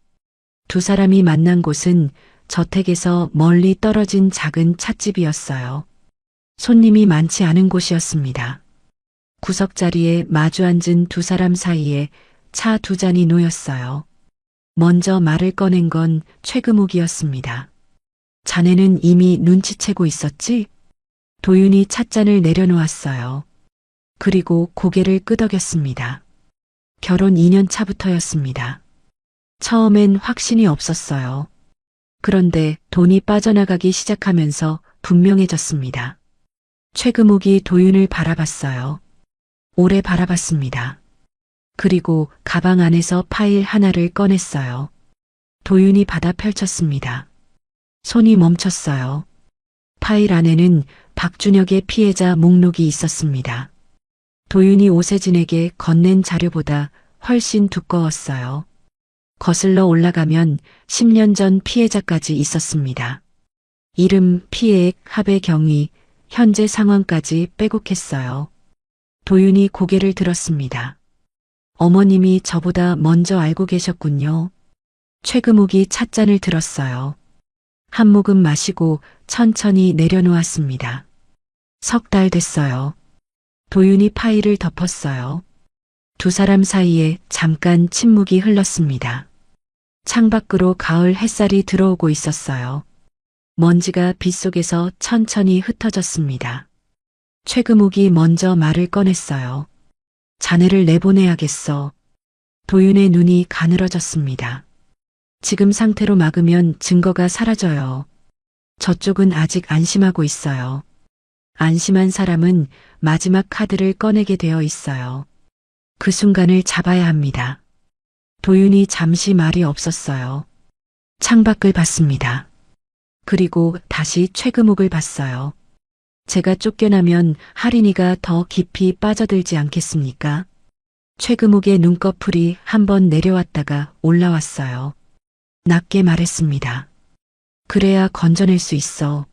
두 사람이 만난 곳은 저택에서 멀리 떨어진 작은 찻집이었어요. 손님이 많지 않은 곳이었습니다. 구석자리에 마주 앉은 두 사람 사이에 차 두 잔이 놓였어요. 먼저 말을 꺼낸 건 최금옥이었습니다. 자네는 이미 눈치채고 있었지? 도윤이 찻잔을 내려놓았어요. 그리고 고개를 끄덕였습니다. 결혼 2년 차부터였습니다. 처음엔 확신이 없었어요. 그런데 돈이 빠져나가기 시작하면서 분명해졌습니다. 최금옥이 도윤을 바라봤어요. 오래 바라봤습니다. 그리고 가방 안에서 파일 하나를 꺼냈어요. 도윤이 받아 펼쳤습니다. 손이 멈췄어요. 파일 안에는 박준혁의 피해자 목록이 있었습니다. 도윤이 오세진에게 건넨 자료보다 훨씬 두꺼웠어요. 거슬러 올라가면 10년 전 피해자까지 있었습니다. 이름, 피해액, 합의 경위, 현재 상황까지 빼곡했어요. 도윤이 고개를 들었습니다. 어머님이 저보다 먼저 알고 계셨군요. 최금옥이 찻잔을 들었어요. 한 모금 마시고 천천히 내려놓았습니다. 석 달 됐어요. 도윤이 파일을 덮었어요. 두 사람 사이에 잠깐 침묵이 흘렀습니다. 창밖으로 가을 햇살이 들어오고 있었어요. 먼지가 빗속에서 천천히 흩어졌습니다. 최금옥이 먼저 말을 꺼냈어요. 자네를 내보내야겠어. 도윤의 눈이 가늘어졌습니다. 지금 상태로 막으면 증거가 사라져요. 저쪽은 아직 안심하고 있어요. 안심한 사람은 마지막 카드를 꺼내게 되어 있어요. 그 순간을 잡아야 합니다. 도윤이 잠시 말이 없었어요. 창밖을 봤습니다. 그리고 다시 최금옥을 봤어요. 제가 쫓겨나면 할인이가 더 깊이 빠져들지 않겠습니까? 최금옥의 눈꺼풀이 한번 내려왔다가 올라왔어요. 낮게 말했습니다. 그래야 건져낼 수 있어.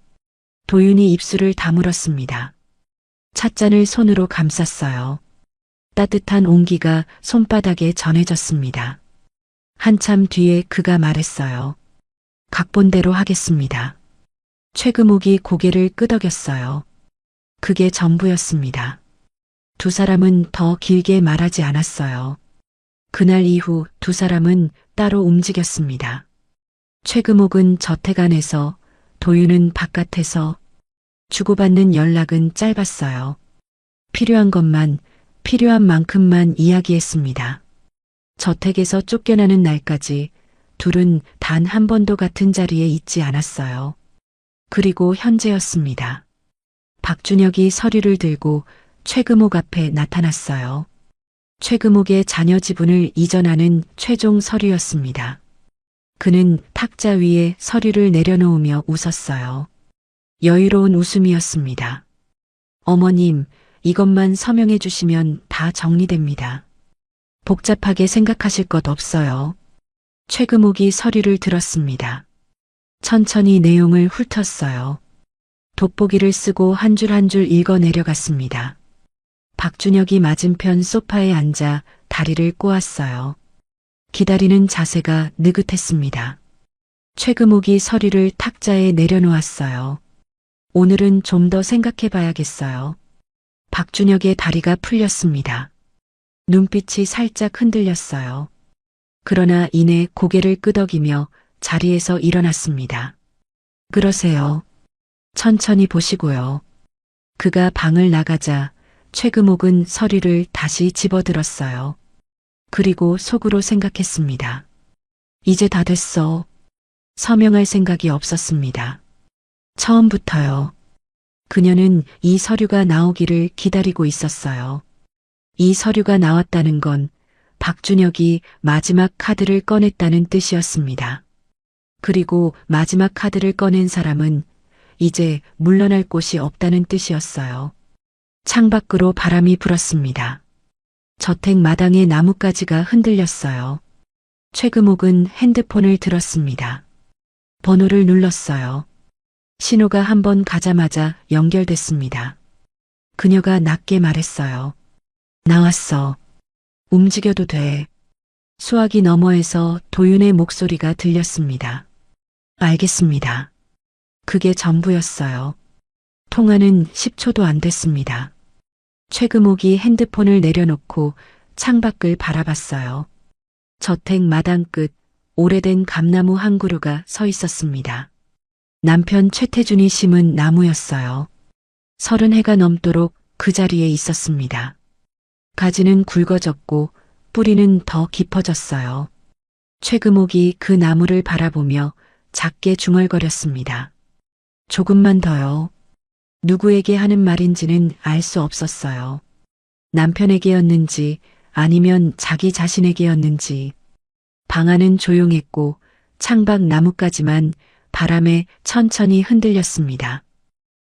도윤이 입술을 다물었습니다. 찻잔을 손으로 감쌌어요. 따뜻한 온기가 손바닥에 전해졌습니다. 한참 뒤에 그가 말했어요. 각본대로 하겠습니다. 최금옥이 고개를 끄덕였어요. 그게 전부였습니다. 두 사람은 더 길게 말하지 않았어요. 그날 이후 두 사람은 따로 움직였습니다. 최금옥은 저택 안에서, 도윤은 바깥에서. 주고받는 연락은 짧았어요. 필요한 것만, 필요한 만큼만 이야기했습니다. 저택에서 쫓겨나는 날까지 둘은 단 한 번도 같은 자리에 있지 않았어요. 그리고 현재였습니다. 박준혁이 서류를 들고 최금옥 앞에 나타났어요. 최금옥의 자녀 지분을 이전하는 최종 서류였습니다. 그는 탁자 위에 서류를 내려놓으며 웃었어요. 여유로운 웃음이었습니다. 어머님, 이것만 서명해 주시면 다 정리됩니다. 복잡하게 생각하실 것 없어요. 최금옥이 서류를 들었습니다. 천천히 내용을 훑었어요. 돋보기를 쓰고 한 줄 한 줄 읽어 내려갔습니다. 박준혁이 맞은편 소파에 앉아 다리를 꼬았어요. 기다리는 자세가 느긋했습니다. 최금옥이 서류를 탁자에 내려놓았어요. 오늘은 좀 더 생각해 봐야겠어요. 박준혁의 다리가 풀렸습니다. 눈빛이 살짝 흔들렸어요. 그러나 이내 고개를 끄덕이며 자리에서 일어났습니다. 그러세요. 천천히 보시고요. 그가 방을 나가자 최금옥은 서류를 다시 집어들었어요. 그리고 속으로 생각했습니다. 이제 다 됐어. 서명할 생각이 없었습니다. 처음부터요. 그녀는 이 서류가 나오기를 기다리고 있었어요. 이 서류가 나왔다는 건 박준혁이 마지막 카드를 꺼냈다는 뜻이었습니다. 그리고 마지막 카드를 꺼낸 사람은 이제 물러날 곳이 없다는 뜻이었어요. 창밖으로 바람이 불었습니다. 저택 마당의 나뭇가지가 흔들렸어요. 최금옥은 핸드폰을 들었습니다. 번호를 눌렀어요. 신호가 한 번 가자마자 연결됐습니다. 그녀가 낮게 말했어요. 나왔어. 움직여도 돼. 수화기 너머에서 도윤의 목소리가 들렸습니다. 알겠습니다. 그게 전부였어요. 통화는 10초도 안 됐습니다. 최금옥이 핸드폰을 내려놓고 창밖을 바라봤어요. 저택 마당 끝 오래된 감나무 한 그루가 서 있었습니다. 남편 최태준이 심은 나무였어요. 30해가 넘도록 그 자리에 있었습니다. 가지는 굵어졌고 뿌리는 더 깊어졌어요. 최금옥이 그 나무를 바라보며 작게 중얼거렸습니다. 조금만 더요. 누구에게 하는 말인지는 알 수 없었어요. 남편에게였는지 아니면 자기 자신에게였는지. 방 안은 조용했고 창밖 나뭇가지만 바람에 천천히 흔들렸습니다.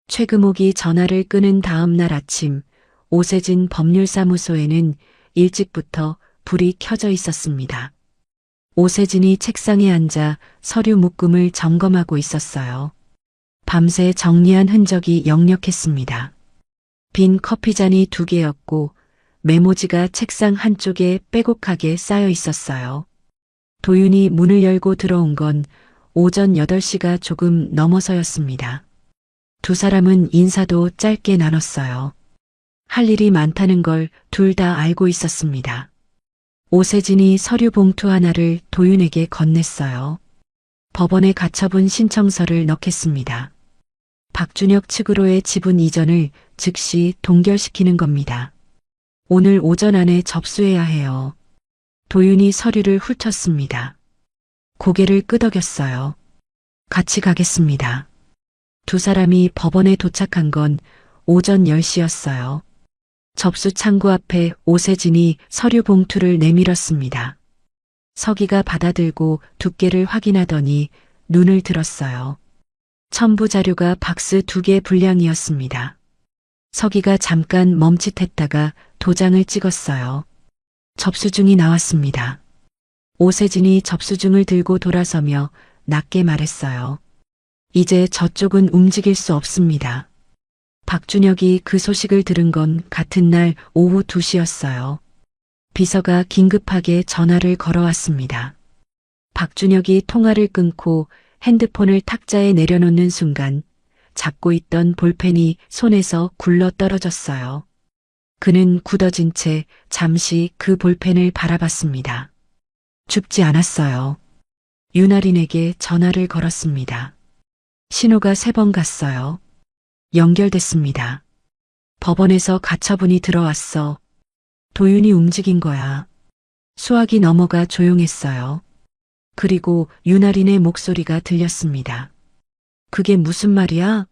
최금옥이 전화를 끊은 다음 날 아침 오세진 법률사무소에는 일찍부터 불이 켜져 있었습니다. 오세진이 책상에 앉아 서류 묶음을 점검하고 있었어요. 밤새 정리한 흔적이 역력했습니다. 빈 커피잔이 2개였고 메모지가 책상 한쪽에 빼곡하게 쌓여 있었어요. 도윤이 문을 열고 들어온 건 오전 8시가 조금 넘어서였습니다. 두 사람은 인사도 짧게 나눴어요. 할 일이 많다는 걸 둘 다 알고 있었습니다. 오세진이 서류 봉투 하나를 도윤에게 건넸어요. 법원에 가처분 신청서를 넣겠습니다. 박준혁 측으로의 지분 이전을 즉시 동결시키는 겁니다. 오늘 오전 안에 접수해야 해요. 도윤이 서류를 훑었습니다. 고개를 끄덕였어요. 같이 가겠습니다. 두 사람이 법원에 도착한 건 오전 10시였어요. 접수 창구 앞에 오세진이 서류 봉투를 내밀었습니다. 서기가 받아들고 두께를 확인하더니 눈을 들었어요. 첨부 자료가 박스 2개 분량이었습니다. 서기가 잠깐 멈칫했다가 도장을 찍었어요. 접수증이 나왔습니다. 오세진이 접수증을 들고 돌아서며 낮게 말했어요. 이제 저쪽은 움직일 수 없습니다. 박준혁이 그 소식을 들은 건 같은 날 오후 2시였어요. 비서가 긴급하게 전화를 걸어왔습니다. 박준혁이 통화를 끊고 핸드폰을 탁자에 내려놓는 순간 잡고 있던 볼펜이 손에서 굴러 떨어졌어요. 그는 굳어진 채 잠시 그 볼펜을 바라봤습니다. 줍지 않았어요. 윤아린에게 전화를 걸었습니다. 신호가 3번 갔어요. 연결됐습니다. 법원에서 가처분이 들어왔어. 도윤이 움직인 거야. 수화기 너머가 조용했어요. 그리고 윤아린의 목소리가 들렸습니다. 그게 무슨 말이야?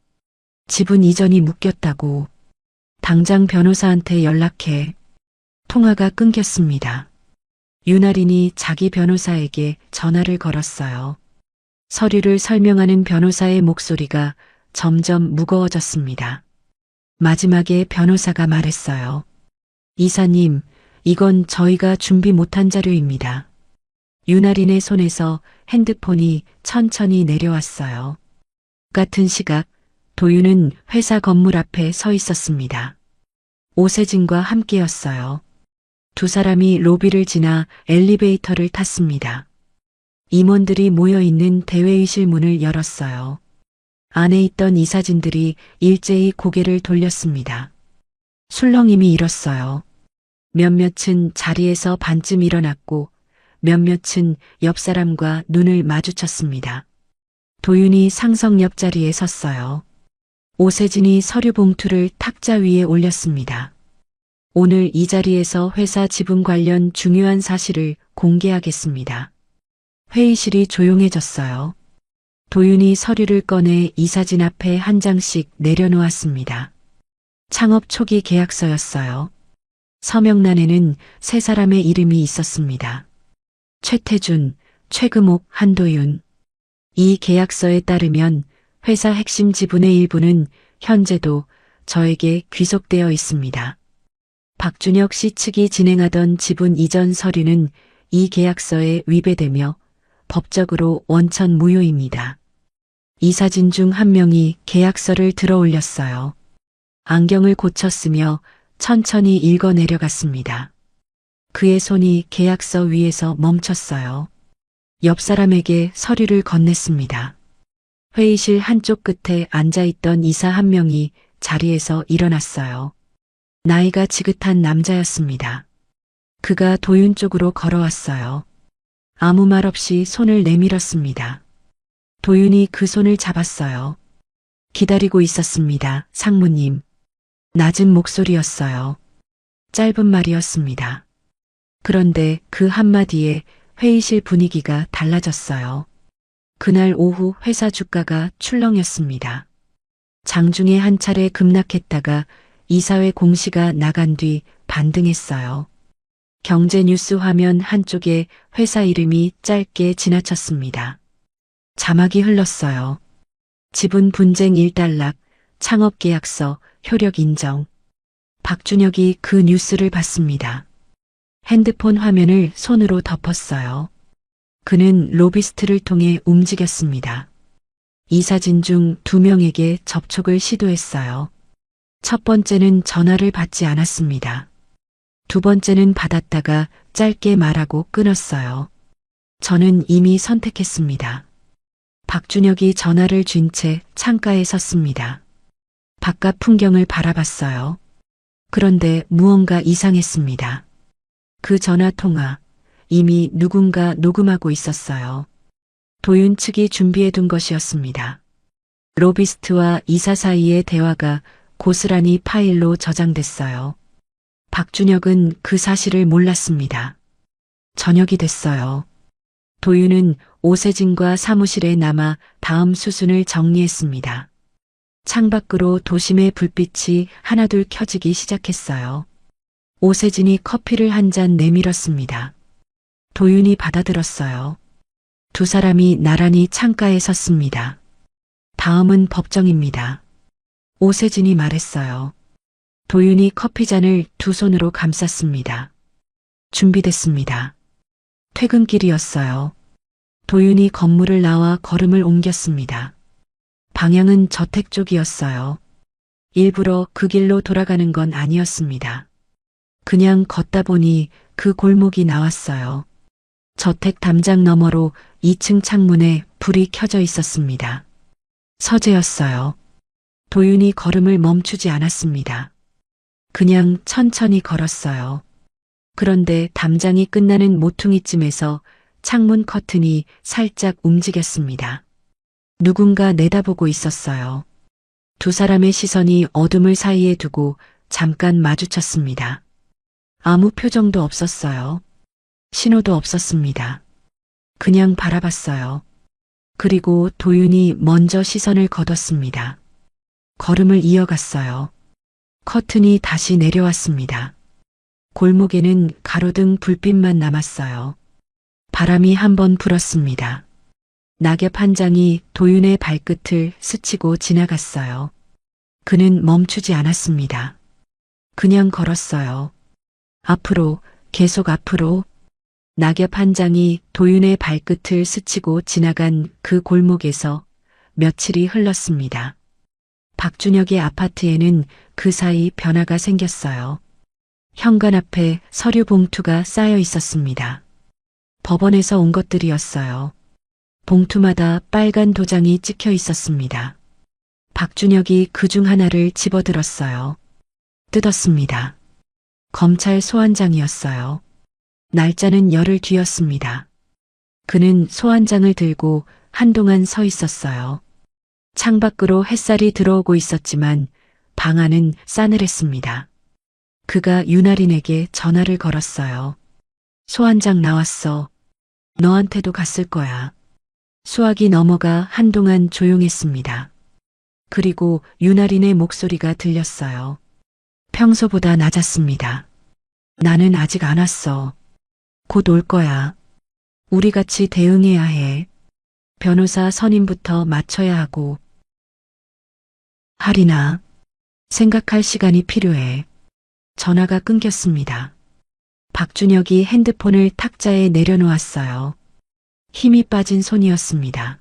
지분 이전이 묶였다고. 당장 변호사한테 연락해. 통화가 끊겼습니다. 윤아린이 자기 변호사에게 전화를 걸었어요. 서류를 설명하는 변호사의 목소리가 점점 무거워졌습니다. 마지막에 변호사가 말했어요. 이사님, 이건 저희가 준비 못한 자료입니다. 윤아린의 손에서 핸드폰이 천천히 내려왔어요. 같은 시각 도윤은 회사 건물 앞에 서 있었습니다. 오세진과 함께였어요. 두 사람이 로비를 지나 엘리베이터를 탔습니다. 임원들이 모여있는 대회의실 문을 열었어요. 안에 있던 이사진들이 일제히 고개를 돌렸습니다. 술렁임이 일었어요. 몇몇은 자리에서 반쯤 일어났고 몇몇은 옆 사람과 눈을 마주쳤습니다. 도윤이 상석 옆자리에 섰어요. 오세진이 서류 봉투를 탁자 위에 올렸습니다. 오늘 이 자리에서 회사 지분 관련 중요한 사실을 공개하겠습니다. 회의실이 조용해졌어요. 도윤이 서류를 꺼내 이사진 앞에 한 장씩 내려놓았습니다. 창업 초기 계약서였어요. 서명란에는 세 사람의 이름이 있었습니다. 최태준, 최금옥, 한도윤. 이 계약서에 따르면 회사 핵심 지분의 일부는 현재도 저에게 귀속되어 있습니다. 박준혁 씨 측이 진행하던 지분 이전 서류는 이 계약서에 위배되며 법적으로 원천 무효입니다. 이사진 중 한 명이 계약서를 들어 올렸어요. 안경을 고쳤으며 천천히 읽어 내려갔습니다. 그의 손이 계약서 위에서 멈췄어요. 옆 사람에게 서류를 건넸습니다. 회의실 한쪽 끝에 앉아있던 이사 한 명이 자리에서 일어났어요. 나이가 지긋한 남자였습니다. 그가 도윤 쪽으로 걸어왔어요. 아무 말 없이 손을 내밀었습니다. 도윤이 그 손을 잡았어요. 기다리고 있었습니다, 상무님. 낮은 목소리였어요. 짧은 말이었습니다. 그런데 그 한마디에 회의실 분위기가 달라졌어요. 그날 오후 회사 주가가 출렁였습니다. 장중에 한 차례 급락했다가 이사회 공시가 나간 뒤 반등했어요. 경제 뉴스 화면 한쪽에 회사 이름이 짧게 지나쳤습니다. 자막이 흘렀어요. 지분 분쟁 일단락, 창업 계약서, 효력 인정. 박준혁이 그 뉴스를 봤습니다. 핸드폰 화면을 손으로 덮었어요. 그는 로비스트를 통해 움직였습니다. 이사진 중 2명에게 접촉을 시도했어요. 첫 번째는 전화를 받지 않았습니다. 두 번째는 받았다가 짧게 말하고 끊었어요. 저는 이미 선택했습니다. 박준혁이 전화를 쥔 채 창가에 섰습니다. 바깥 풍경을 바라봤어요. 그런데 무언가 이상했습니다. 그 전화 통화, 이미 누군가 녹음하고 있었어요. 도윤 측이 준비해둔 것이었습니다. 로비스트와 이사 사이의 대화가 고스란히 파일로 저장됐어요. 박준혁은 그 사실을 몰랐습니다. 저녁이 됐어요. 도윤은 오세진과 사무실에 남아 다음 수순을 정리했습니다. 창밖으로 도심의 불빛이 하나둘 켜지기 시작했어요. 오세진이 커피를 한 잔 내밀었습니다. 도윤이 받아들었어요. 두 사람이 나란히 창가에 섰습니다. 다음은 법정입니다. 오세진이 말했어요. 도윤이 커피잔을 두 손으로 감쌌습니다. 준비됐습니다. 퇴근길이었어요. 도윤이 건물을 나와 걸음을 옮겼습니다. 방향은 저택 쪽이었어요. 일부러 그 길로 돌아가는 건 아니었습니다. 그냥 걷다 보니 그 골목이 나왔어요. 저택 담장 너머로 2층 창문에 불이 켜져 있었습니다. 서재였어요. 도윤이 걸음을 멈추지 않았습니다. 그냥 천천히 걸었어요. 그런데 담장이 끝나는 모퉁이쯤에서 창문 커튼이 살짝 움직였습니다. 누군가 내다보고 있었어요. 두 사람의 시선이 어둠을 사이에 두고 잠깐 마주쳤습니다. 아무 표정도 없었어요. 신호도 없었습니다. 그냥 바라봤어요. 그리고 도윤이 먼저 시선을 거뒀습니다. 걸음을 이어갔어요. 커튼이 다시 내려왔습니다. 골목에는 가로등 불빛만 남았어요. 바람이 한번 불었습니다. 낙엽 한 장이 도윤의 발끝을 스치고 지나갔어요. 그는 멈추지 않았습니다. 그냥 걸었어요. 앞으로, 계속 앞으로. 낙엽 한 장이 도윤의 발끝을 스치고 지나간 그 골목에서 며칠이 흘렀습니다. 박준혁의 아파트에는 그 사이 변화가 생겼어요. 현관 앞에 서류 봉투가 쌓여 있었습니다. 법원에서 온 것들이었어요. 봉투마다 빨간 도장이 찍혀 있었습니다. 박준혁이 그중 하나를 집어들었어요. 뜯었습니다. 검찰 소환장이었어요. 날짜는 열흘 뒤였습니다. 그는 소환장을 들고 한동안 서 있었어요. 창밖으로 햇살이 들어오고 있었지만 방 안은 싸늘했습니다. 그가 윤아린에게 전화를 걸었어요. 소환장 나왔어. 너한테도 갔을 거야. 수화기 넘어가 한동안 조용했습니다. 그리고 윤아린의 목소리가 들렸어요. 평소보다 낮았습니다. 나는 아직 안 왔어. 곧 올 거야. 우리 같이 대응해야 해. 변호사 선임부터 맞춰야 하고. 하리나, 생각할 시간이 필요해. 전화가 끊겼습니다. 박준혁이 핸드폰을 탁자에 내려놓았어요. 힘이 빠진 손이었습니다.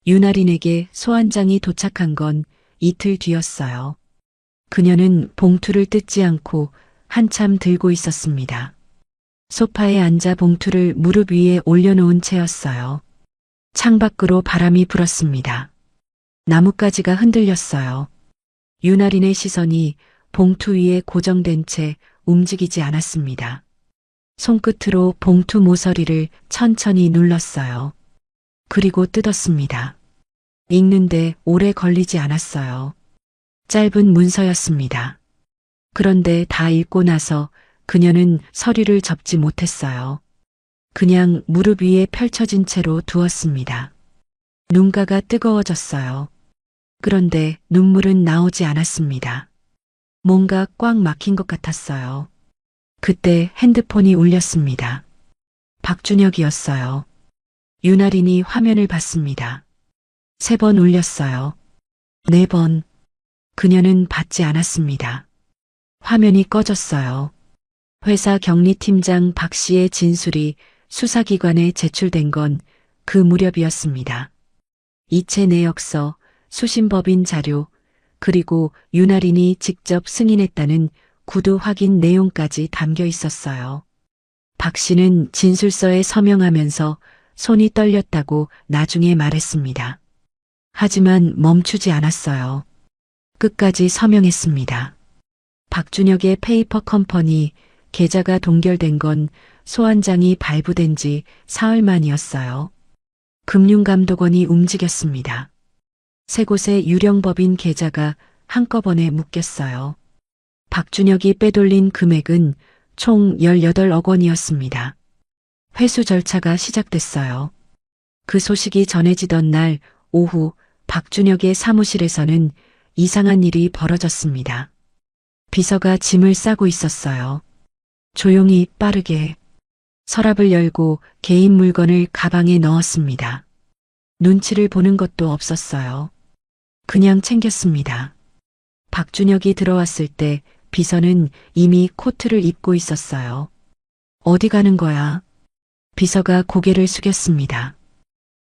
윤아린에게 소환장이 도착한 건 이틀 뒤였어요. 그녀는 봉투를 뜯지 않고 한참 들고 있었습니다. 소파에 앉아 봉투를 무릎 위에 올려놓은 채였어요. 창밖으로 바람이 불었습니다. 나뭇가지가 흔들렸어요. 윤아린의 시선이 봉투 위에 고정된 채 움직이지 않았습니다. 손끝으로 봉투 모서리를 천천히 눌렀어요. 그리고 뜯었습니다. 읽는데 오래 걸리지 않았어요. 짧은 문서였습니다. 그런데 다 읽고 나서 그녀는 서류를 접지 못했어요. 그냥 무릎 위에 펼쳐진 채로 두었습니다. 눈가가 뜨거워졌어요. 그런데 눈물은 나오지 않았습니다. 뭔가 꽉 막힌 것 같았어요. 그때 핸드폰이 울렸습니다. 박준혁이었어요. 윤아린이 화면을 봤습니다. 3번 울렸어요. 4번. 그녀는 받지 않았습니다. 화면이 꺼졌어요. 회사 격리팀장 박 씨의 진술이 수사기관에 제출된 건 그 무렵이었습니다. 이체 내역서, 수신법인 자료, 그리고 윤아린이 직접 승인했다는 구두 확인 내용까지 담겨 있었어요. 박 씨는 진술서에 서명하면서 손이 떨렸다고 나중에 말했습니다. 하지만 멈추지 않았어요. 끝까지 서명했습니다. 박준혁의 페이퍼 컴퍼니 계좌가 동결된 건 소환장이 발부된 지 사흘 만이었어요. 금융감독원이 움직였습니다. 3곳의 유령법인 계좌가 한꺼번에 묶였어요. 박준혁이 빼돌린 금액은 총 18억 원이었습니다. 회수 절차가 시작됐어요. 그 소식이 전해지던 날 오후 박준혁의 사무실에서는 이상한 일이 벌어졌습니다. 비서가 짐을 싸고 있었어요. 조용히 빠르게 서랍을 열고 개인 물건을 가방에 넣었습니다. 눈치를 보는 것도 없었어요. 그냥 챙겼습니다. 박준혁이 들어왔을 때 비서는 이미 코트를 입고 있었어요. 어디 가는 거야? 비서가 고개를 숙였습니다.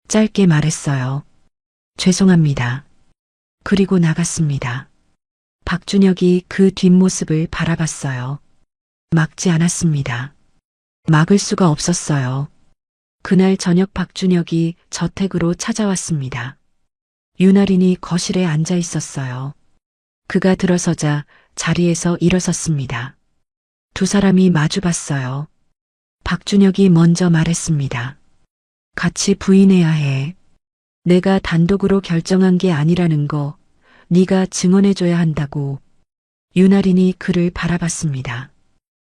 짧게 말했어요. 죄송합니다. 그리고 나갔습니다. 박준혁이 그 뒷모습을 바라봤어요. 막지 않았습니다. 막을 수가 없었어요. 그날 저녁 박준혁이 저택으로 찾아왔습니다. 윤아린이 거실에 앉아 있었어요. 그가 들어서자 자리에서 일어섰습니다. 두 사람이 마주봤어요. 박준혁이 먼저 말했습니다. 같이 부인해야 해. 내가 단독으로 결정한 게 아니라는 거 네가 증언해줘야 한다고. 윤아린이 그를 바라봤습니다.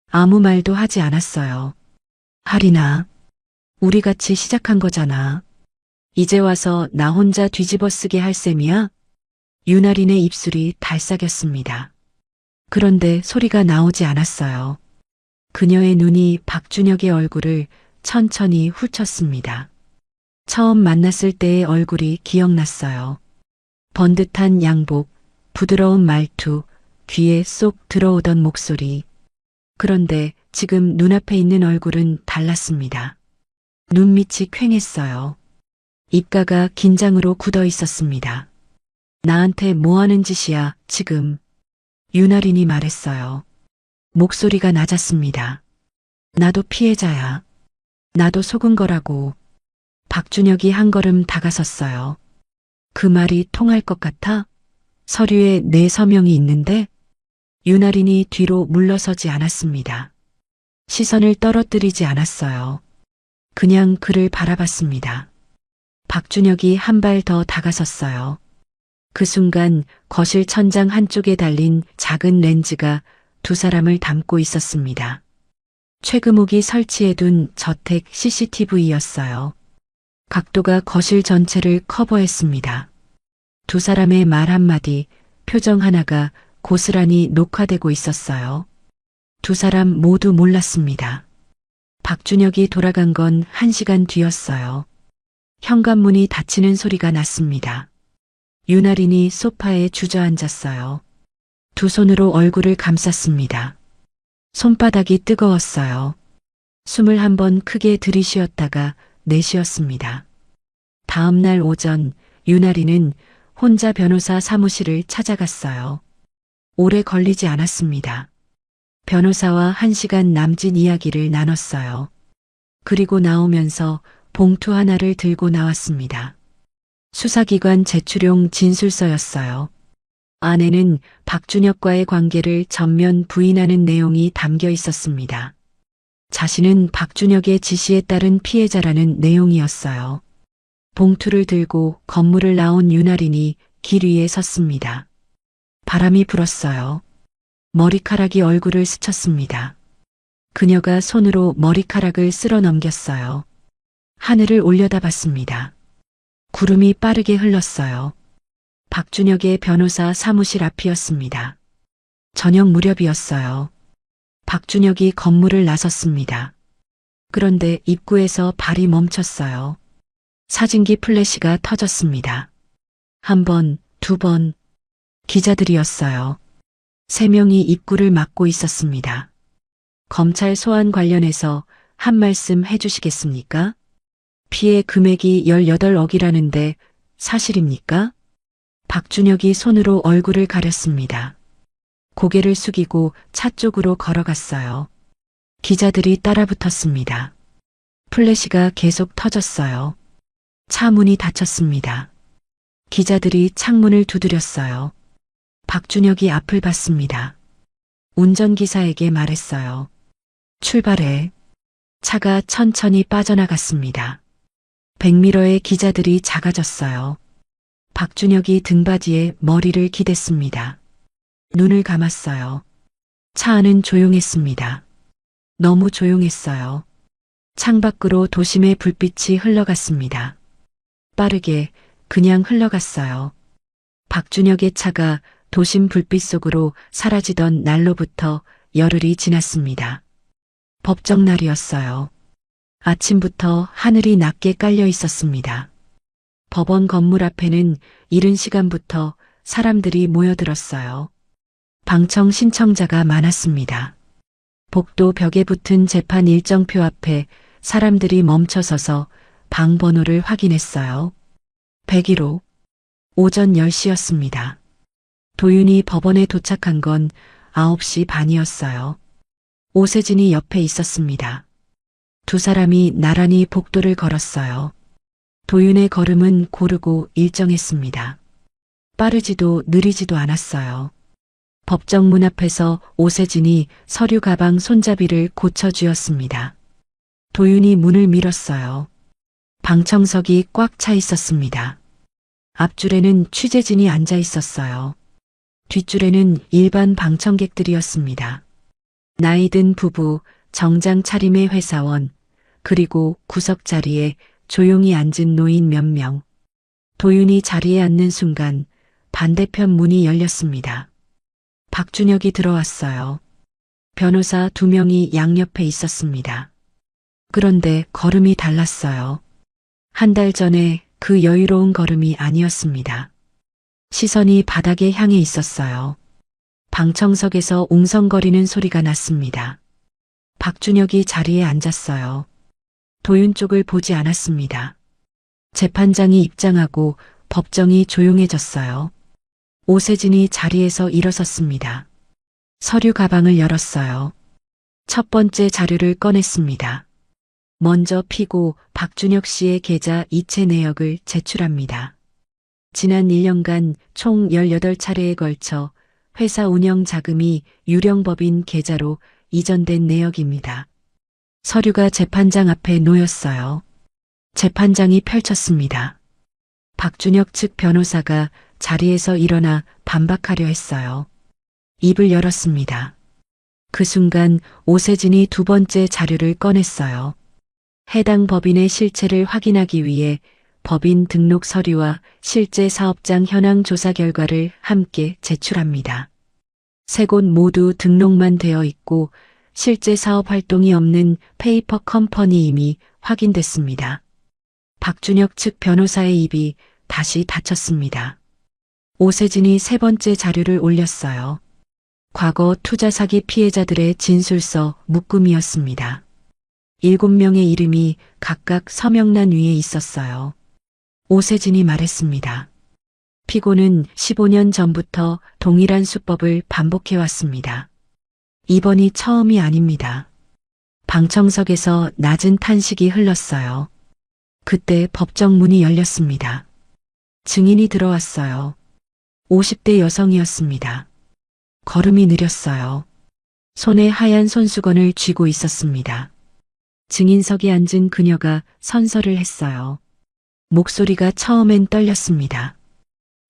아무 말도 하지 않았어요. 하리나, 우리 같이 시작한 거잖아. 이제 와서 나 혼자 뒤집어 쓰게 할 셈이야? 윤아린의 입술이 달싹였습니다. 그런데 소리가 나오지 않았어요. 그녀의 눈이 박준혁의 얼굴을 천천히 훑었습니다. 처음 만났을 때의 얼굴이 기억났어요. 번듯한 양복, 부드러운 말투, 귀에 쏙 들어오던 목소리. 그런데 지금 눈앞에 있는 얼굴은 달랐습니다. 눈밑이 퀭했어요. 입가가 긴장으로 굳어 있었습니다. 나한테 뭐 하는 짓이야, 지금. 윤아린이 말했어요. 목소리가 낮았습니다. 나도 피해자야. 나도 속은 거라고. 박준혁이 한 걸음 다가섰어요. 그 말이 통할 것 같아? 서류에 내 서명이 있는데? 윤아린이 뒤로 물러서지 않았습니다. 시선을 떨어뜨리지 않았어요. 그냥 그를 바라봤습니다. 박준혁이 한 발 더 다가섰어요. 그 순간 거실 천장 한쪽에 달린 작은 렌즈가 두 사람을 담고 있었습니다. 최금옥이 설치해둔 저택 CCTV였어요. 각도가 거실 전체를 커버했습니다. 두 사람의 말 한마디, 표정 하나가 고스란히 녹화되고 있었어요. 두 사람 모두 몰랐습니다. 박준혁이 돌아간 건 1시간 뒤였어요. 현관문이 닫히는 소리가 났습니다. 윤아린이 소파에 주저앉았어요. 두 손으로 얼굴을 감쌌습니다. 손바닥이 뜨거웠어요. 숨을 한 번 크게 들이쉬었다가 내쉬었습니다. 다음 날 오전 윤아린은 혼자 변호사 사무실을 찾아갔어요. 오래 걸리지 않았습니다. 변호사와 1시간 남짓 이야기를 나눴어요. 그리고 나오면서 봉투 하나를 들고 나왔습니다. 수사기관 제출용 진술서였어요. 안에는 박준혁과의 관계를 전면 부인하는 내용이 담겨 있었습니다. 자신은 박준혁의 지시에 따른 피해자라는 내용이었어요. 봉투를 들고 건물을 나온 윤아린이 길 위에 섰습니다. 바람이 불었어요. 머리카락이 얼굴을 스쳤습니다. 그녀가 손으로 머리카락을 쓸어 넘겼어요. 하늘을 올려다봤습니다. 구름이 빠르게 흘렀어요. 박준혁의 변호사 사무실 앞이었습니다. 저녁 무렵이었어요. 박준혁이 건물을 나섰습니다. 그런데 입구에서 발이 멈췄어요. 사진기 플래시가 터졌습니다. 한 번, 두 번. 기자들이었어요. 3명이 입구를 막고 있었습니다. 검찰 소환 관련해서 한 말씀 해주시겠습니까? 피해 금액이 18억이라는데 사실입니까? 박준혁이 손으로 얼굴을 가렸습니다. 고개를 숙이고 차 쪽으로 걸어갔어요. 기자들이 따라붙었습니다. 플래시가 계속 터졌어요. 차 문이 닫혔습니다. 기자들이 창문을 두드렸어요. 박준혁이 앞을 봤습니다. 운전기사에게 말했어요. 출발해. 차가 천천히 빠져나갔습니다. 백미러의 기자들이 작아졌어요. 박준혁이 등받이에 머리를 기댔습니다. 눈을 감았어요. 차 안은 조용했습니다. 너무 조용했어요. 창밖으로 도심의 불빛이 흘러갔습니다. 빠르게 그냥 흘러갔어요. 박준혁의 차가 도심 불빛 속으로 사라지던 날로부터 열흘이 지났습니다. 법정 날이었어요. 아침부터 하늘이 낮게 깔려 있었습니다. 법원 건물 앞에는 이른 시간부터 사람들이 모여들었어요. 방청 신청자가 많았습니다. 복도 벽에 붙은 재판 일정표 앞에 사람들이 멈춰서서 방 번호를 확인했어요. 101호. 오전 10시였습니다. 도윤이 법원에 도착한 건 9시 반이었어요. 오세진이 옆에 있었습니다. 두 사람이 나란히 복도를 걸었어요. 도윤의 걸음은 고르고 일정했습니다. 빠르지도 느리지도 않았어요. 법정 문 앞에서 오세진이 서류 가방 손잡이를 고쳐주었습니다. 도윤이 문을 밀었어요. 방청석이 꽉 차 있었습니다. 앞줄에는 취재진이 앉아 있었어요. 뒷줄에는 일반 방청객들이었습니다. 나이든 부부, 정장 차림의 회사원, 그리고 구석 자리에 조용히 앉은 노인 몇 명. 도윤이 자리에 앉는 순간 반대편 문이 열렸습니다. 박준혁이 들어왔어요. 변호사 2명이 양옆에 있었습니다. 그런데 걸음이 달랐어요. 한 달 전에 그 여유로운 걸음이 아니었습니다. 시선이 바닥에 향해 있었어요. 방청석에서 웅성거리는 소리가 났습니다. 박준혁이 자리에 앉았어요. 도윤 쪽을 보지 않았습니다. 재판장이 입장하고 법정이 조용해졌어요. 오세진이 자리에서 일어섰습니다. 서류 가방을 열었어요. 첫 번째 자료를 꺼냈습니다. 먼저 피고 박준혁 씨의 계좌 이체 내역을 제출합니다. 지난 1년간 총 18차례에 걸쳐 회사 운영 자금이 유령법인 계좌로 이전된 내역입니다. 서류가 재판장 앞에 놓였어요. 재판장이 펼쳤습니다. 박준혁 측 변호사가 자리에서 일어나 반박하려 했어요. 입을 열었습니다. 그 순간 오세진이 두 번째 자료를 꺼냈어요. 해당 법인의 실체를 확인하기 위해 법인 등록 서류와 실제 사업장 현황 조사 결과를 함께 제출합니다. 세 곳 모두 등록만 되어 있고 실제 사업 활동이 없는 페이퍼 컴퍼니임이 확인됐습니다. 박준혁 측 변호사의 입이 다시 닫혔습니다. 오세진이 세 번째 자료를 올렸어요. 과거 투자 사기 피해자들의 진술서 묶음이었습니다. 7명의 이름이 각각 서명란 위에 있었어요. 오세진이 말했습니다. 피고는 15년 전부터 동일한 수법을 반복해왔습니다. 이번이 처음이 아닙니다. 방청석에서 낮은 탄식이 흘렀어요. 그때 법정 문이 열렸습니다. 증인이 들어왔어요. 50대 여성이었습니다. 걸음이 느렸어요. 손에 하얀 손수건을 쥐고 있었습니다. 증인석에 앉은 그녀가 선서를 했어요. 목소리가 처음엔 떨렸습니다.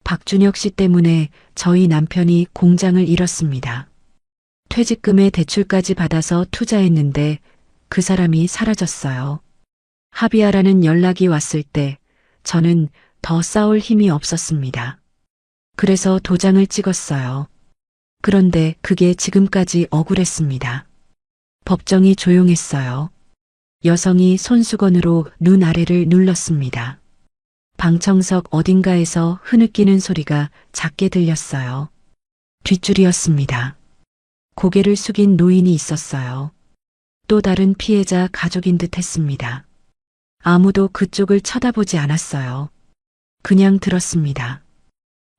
박준혁 씨 때문에 저희 남편이 공장을 잃었습니다. 퇴직금에 대출까지 받아서 투자했는데 그 사람이 사라졌어요. 합의하라는 연락이 왔을 때 저는 더 싸울 힘이 없었습니다. 그래서 도장을 찍었어요. 그런데 그게 지금까지 억울했습니다. 법정이 조용했어요. 여성이 손수건으로 눈 아래를 눌렀습니다. 방청석 어딘가에서 흐느끼는 소리가 작게 들렸어요. 뒷줄이었습니다. 고개를 숙인 노인이 있었어요. 또 다른 피해자 가족인 듯 했습니다. 아무도 그쪽을 쳐다보지 않았어요. 그냥 들었습니다.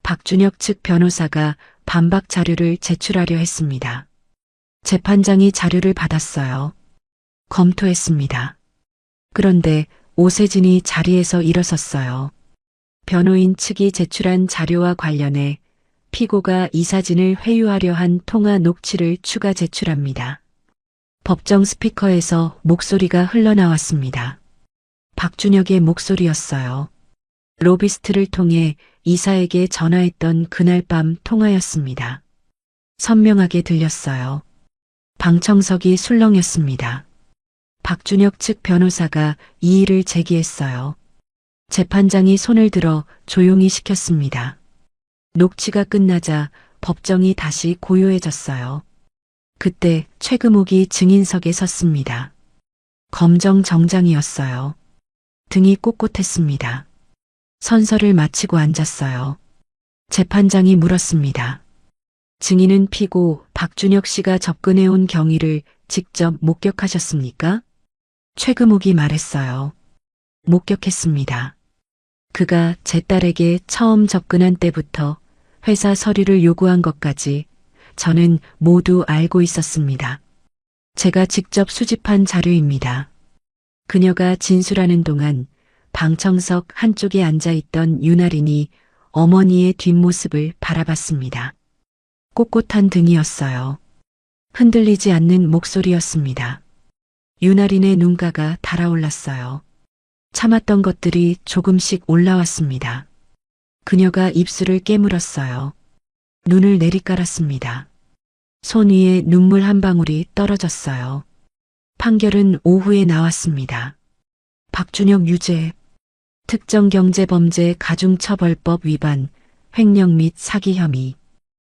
박준혁 측 변호사가 반박 자료를 제출하려 했습니다. 재판장이 자료를 받았어요. 검토했습니다. 그런데 오세진이 자리에서 일어섰어요. 변호인 측이 제출한 자료와 관련해 피고가 이 사진을 회유하려 한 통화 녹취를 추가 제출합니다. 법정 스피커에서 목소리가 흘러나왔습니다. 박준혁의 목소리였어요. 로비스트를 통해 이사에게 전화했던 그날 밤 통화였습니다. 선명하게 들렸어요. 방청석이 술렁였습니다. 박준혁 측 변호사가 이의를 제기했어요. 재판장이 손을 들어 조용히 시켰습니다. 녹취가 끝나자 법정이 다시 고요해졌어요. 그때 최금옥이 증인석에 섰습니다. 검정 정장이었어요. 등이 꼿꼿했습니다. 선서를 마치고 앉았어요. 재판장이 물었습니다. 증인은 피고 박준혁 씨가 접근해온 경위를 직접 목격하셨습니까? 최금옥이 말했어요. 목격했습니다. 그가 제 딸에게 처음 접근한 때부터 회사 서류를 요구한 것까지 저는 모두 알고 있었습니다. 제가 직접 수집한 자료입니다. 그녀가 진술하는 동안 방청석 한쪽에 앉아있던 유나린이 어머니의 뒷모습을 바라봤습니다. 꼿꼿한 등이었어요. 흔들리지 않는 목소리였습니다. 유나린의 눈가가 달아올랐어요. 참았던 것들이 조금씩 올라왔습니다. 그녀가 입술을 깨물었어요. 눈을 내리깔았습니다. 손 위에 눈물 한 방울이 떨어졌어요. 판결은 오후에 나왔습니다. 박준혁 유죄, 특정경제범죄 가중처벌법 위반, 횡령 및 사기 혐의,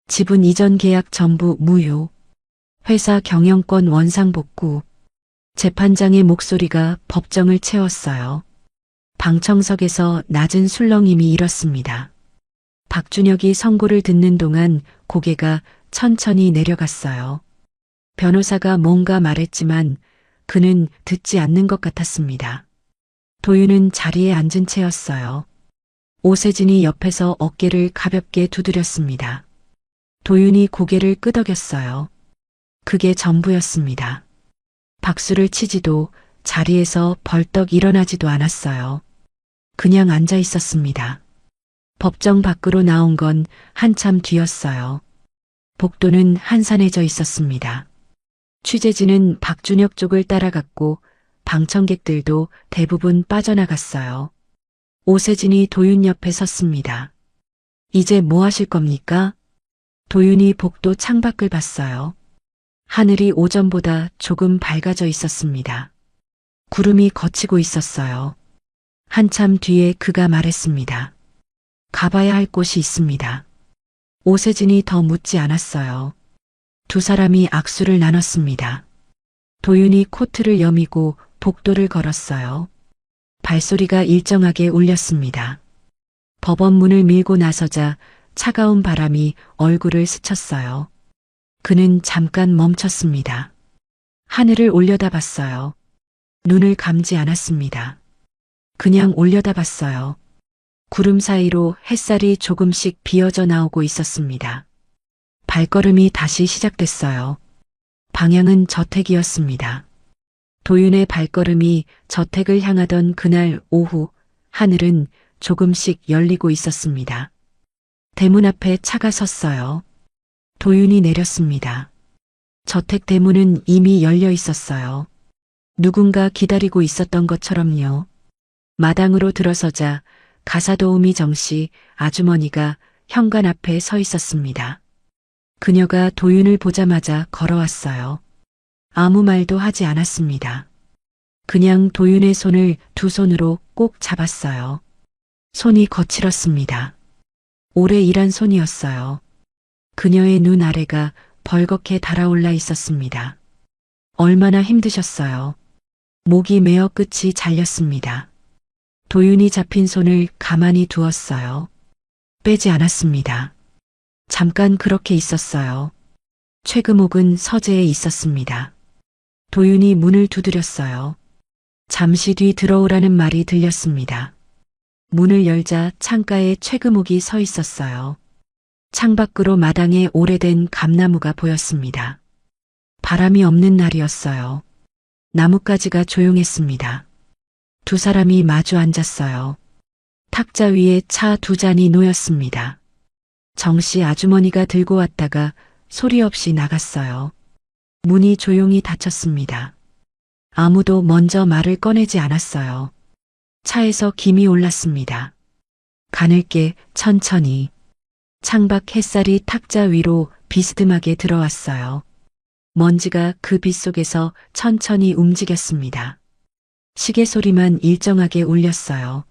지분 이전 계약 전부 무효, 회사 경영권 원상복구. 재판장의 목소리가 법정을 채웠어요. 방청석에서 낮은 술렁임이 일었습니다. 박준혁이 선고를 듣는 동안 고개가 천천히 내려갔어요. 변호사가 뭔가 말했지만 그는 듣지 않는 것 같았습니다. 도윤은 자리에 앉은 채였어요. 오세진이 옆에서 어깨를 가볍게 두드렸습니다. 도윤이 고개를 끄덕였어요. 그게 전부였습니다. 박수를 치지도 자리에서 벌떡 일어나지도 않았어요. 그냥 앉아 있었습니다. 법정 밖으로 나온 건 한참 뒤였어요. 복도는 한산해져 있었습니다. 취재진은 박준혁 쪽을 따라갔고 방청객들도 대부분 빠져나갔어요. 오세진이 도윤 옆에 섰습니다. 이제 뭐 하실 겁니까? 도윤이 복도 창밖을 봤어요. 하늘이 오전보다 조금 밝아져 있었습니다. 구름이 걷히고 있었어요. 한참 뒤에 그가 말했습니다. 가봐야 할 곳이 있습니다. 오세진이 더 묻지 않았어요. 두 사람이 악수를 나눴습니다. 도윤이 코트를 여미고 복도를 걸었어요. 발소리가 일정하게 울렸습니다. 법원 문을 밀고 나서자 차가운 바람이 얼굴을 스쳤어요. 그는 잠깐 멈췄습니다. 하늘을 올려다봤어요. 눈을 감지 않았습니다. 그냥 올려다봤어요. 구름 사이로 햇살이 조금씩 비어져 나오고 있었습니다. 발걸음이 다시 시작됐어요. 방향은 저택이었습니다. 도윤의 발걸음이 저택을 향하던 그날 오후 하늘은 조금씩 열리고 있었습니다. 대문 앞에 차가 섰어요. 도윤이 내렸습니다. 저택 대문은 이미 열려 있었어요. 누군가 기다리고 있었던 것처럼요. 마당으로 들어서자 가사도우미 정씨 아주머니가 현관 앞에 서 있었습니다. 그녀가 도윤을 보자마자 걸어왔어요. 아무 말도 하지 않았습니다. 그냥 도윤의 손을 두 손으로 꼭 잡았어요. 손이 거칠었습니다. 오래 일한 손이었어요. 그녀의 눈 아래가 벌겋게 달아올라 있었습니다. 얼마나 힘드셨어요. 목이 메어 끝이 잘렸습니다. 도윤이 잡힌 손을 가만히 두었어요. 빼지 않았습니다. 잠깐 그렇게 있었어요. 최금옥은 서재에 있었습니다. 도윤이 문을 두드렸어요. 잠시 뒤 들어오라는 말이 들렸습니다. 문을 열자 창가에 최금옥이 서 있었어요. 창밖으로 마당에 오래된 감나무가 보였습니다. 바람이 없는 날이었어요. 나뭇가지가 조용했습니다. 두 사람이 마주 앉았어요. 탁자 위에 차 두 잔이 놓였습니다. 정씨 아주머니가 들고 왔다가 소리 없이 나갔어요. 문이 조용히 닫혔습니다. 아무도 먼저 말을 꺼내지 않았어요. 차에서 김이 올랐습니다. 가늘게 천천히. 창밖 햇살이 탁자 위로 비스듬하게 들어왔어요. 먼지가 그 빛 속에서 천천히 움직였습니다. 시계 소리만 일정하게 울렸어요.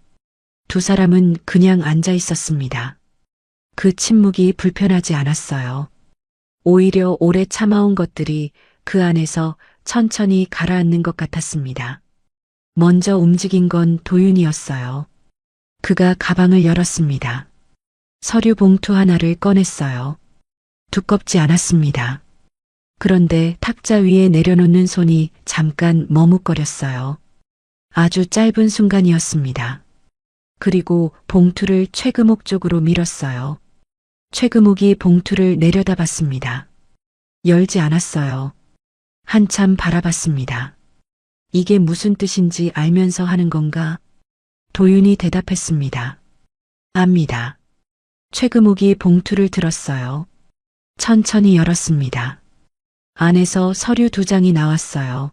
두 사람은 그냥 앉아 있었습니다. 그 침묵이 불편하지 않았어요. 오히려 오래 참아온 것들이 그 안에서 천천히 가라앉는 것 같았습니다. 먼저 움직인 건 도윤이었어요. 그가 가방을 열었습니다. 서류 봉투 하나를 꺼냈어요. 두껍지 않았습니다. 그런데 탁자 위에 내려놓는 손이 잠깐 머뭇거렸어요. 아주 짧은 순간이었습니다. 그리고 봉투를 최금옥 쪽으로 밀었어요. 최금옥이 봉투를 내려다봤습니다. 열지 않았어요. 한참 바라봤습니다. 이게 무슨 뜻인지 알면서 하는 건가? 도윤이 대답했습니다. 압니다. 최금옥이 봉투를 들었어요. 천천히 열었습니다. 안에서 서류 두 장이 나왔어요.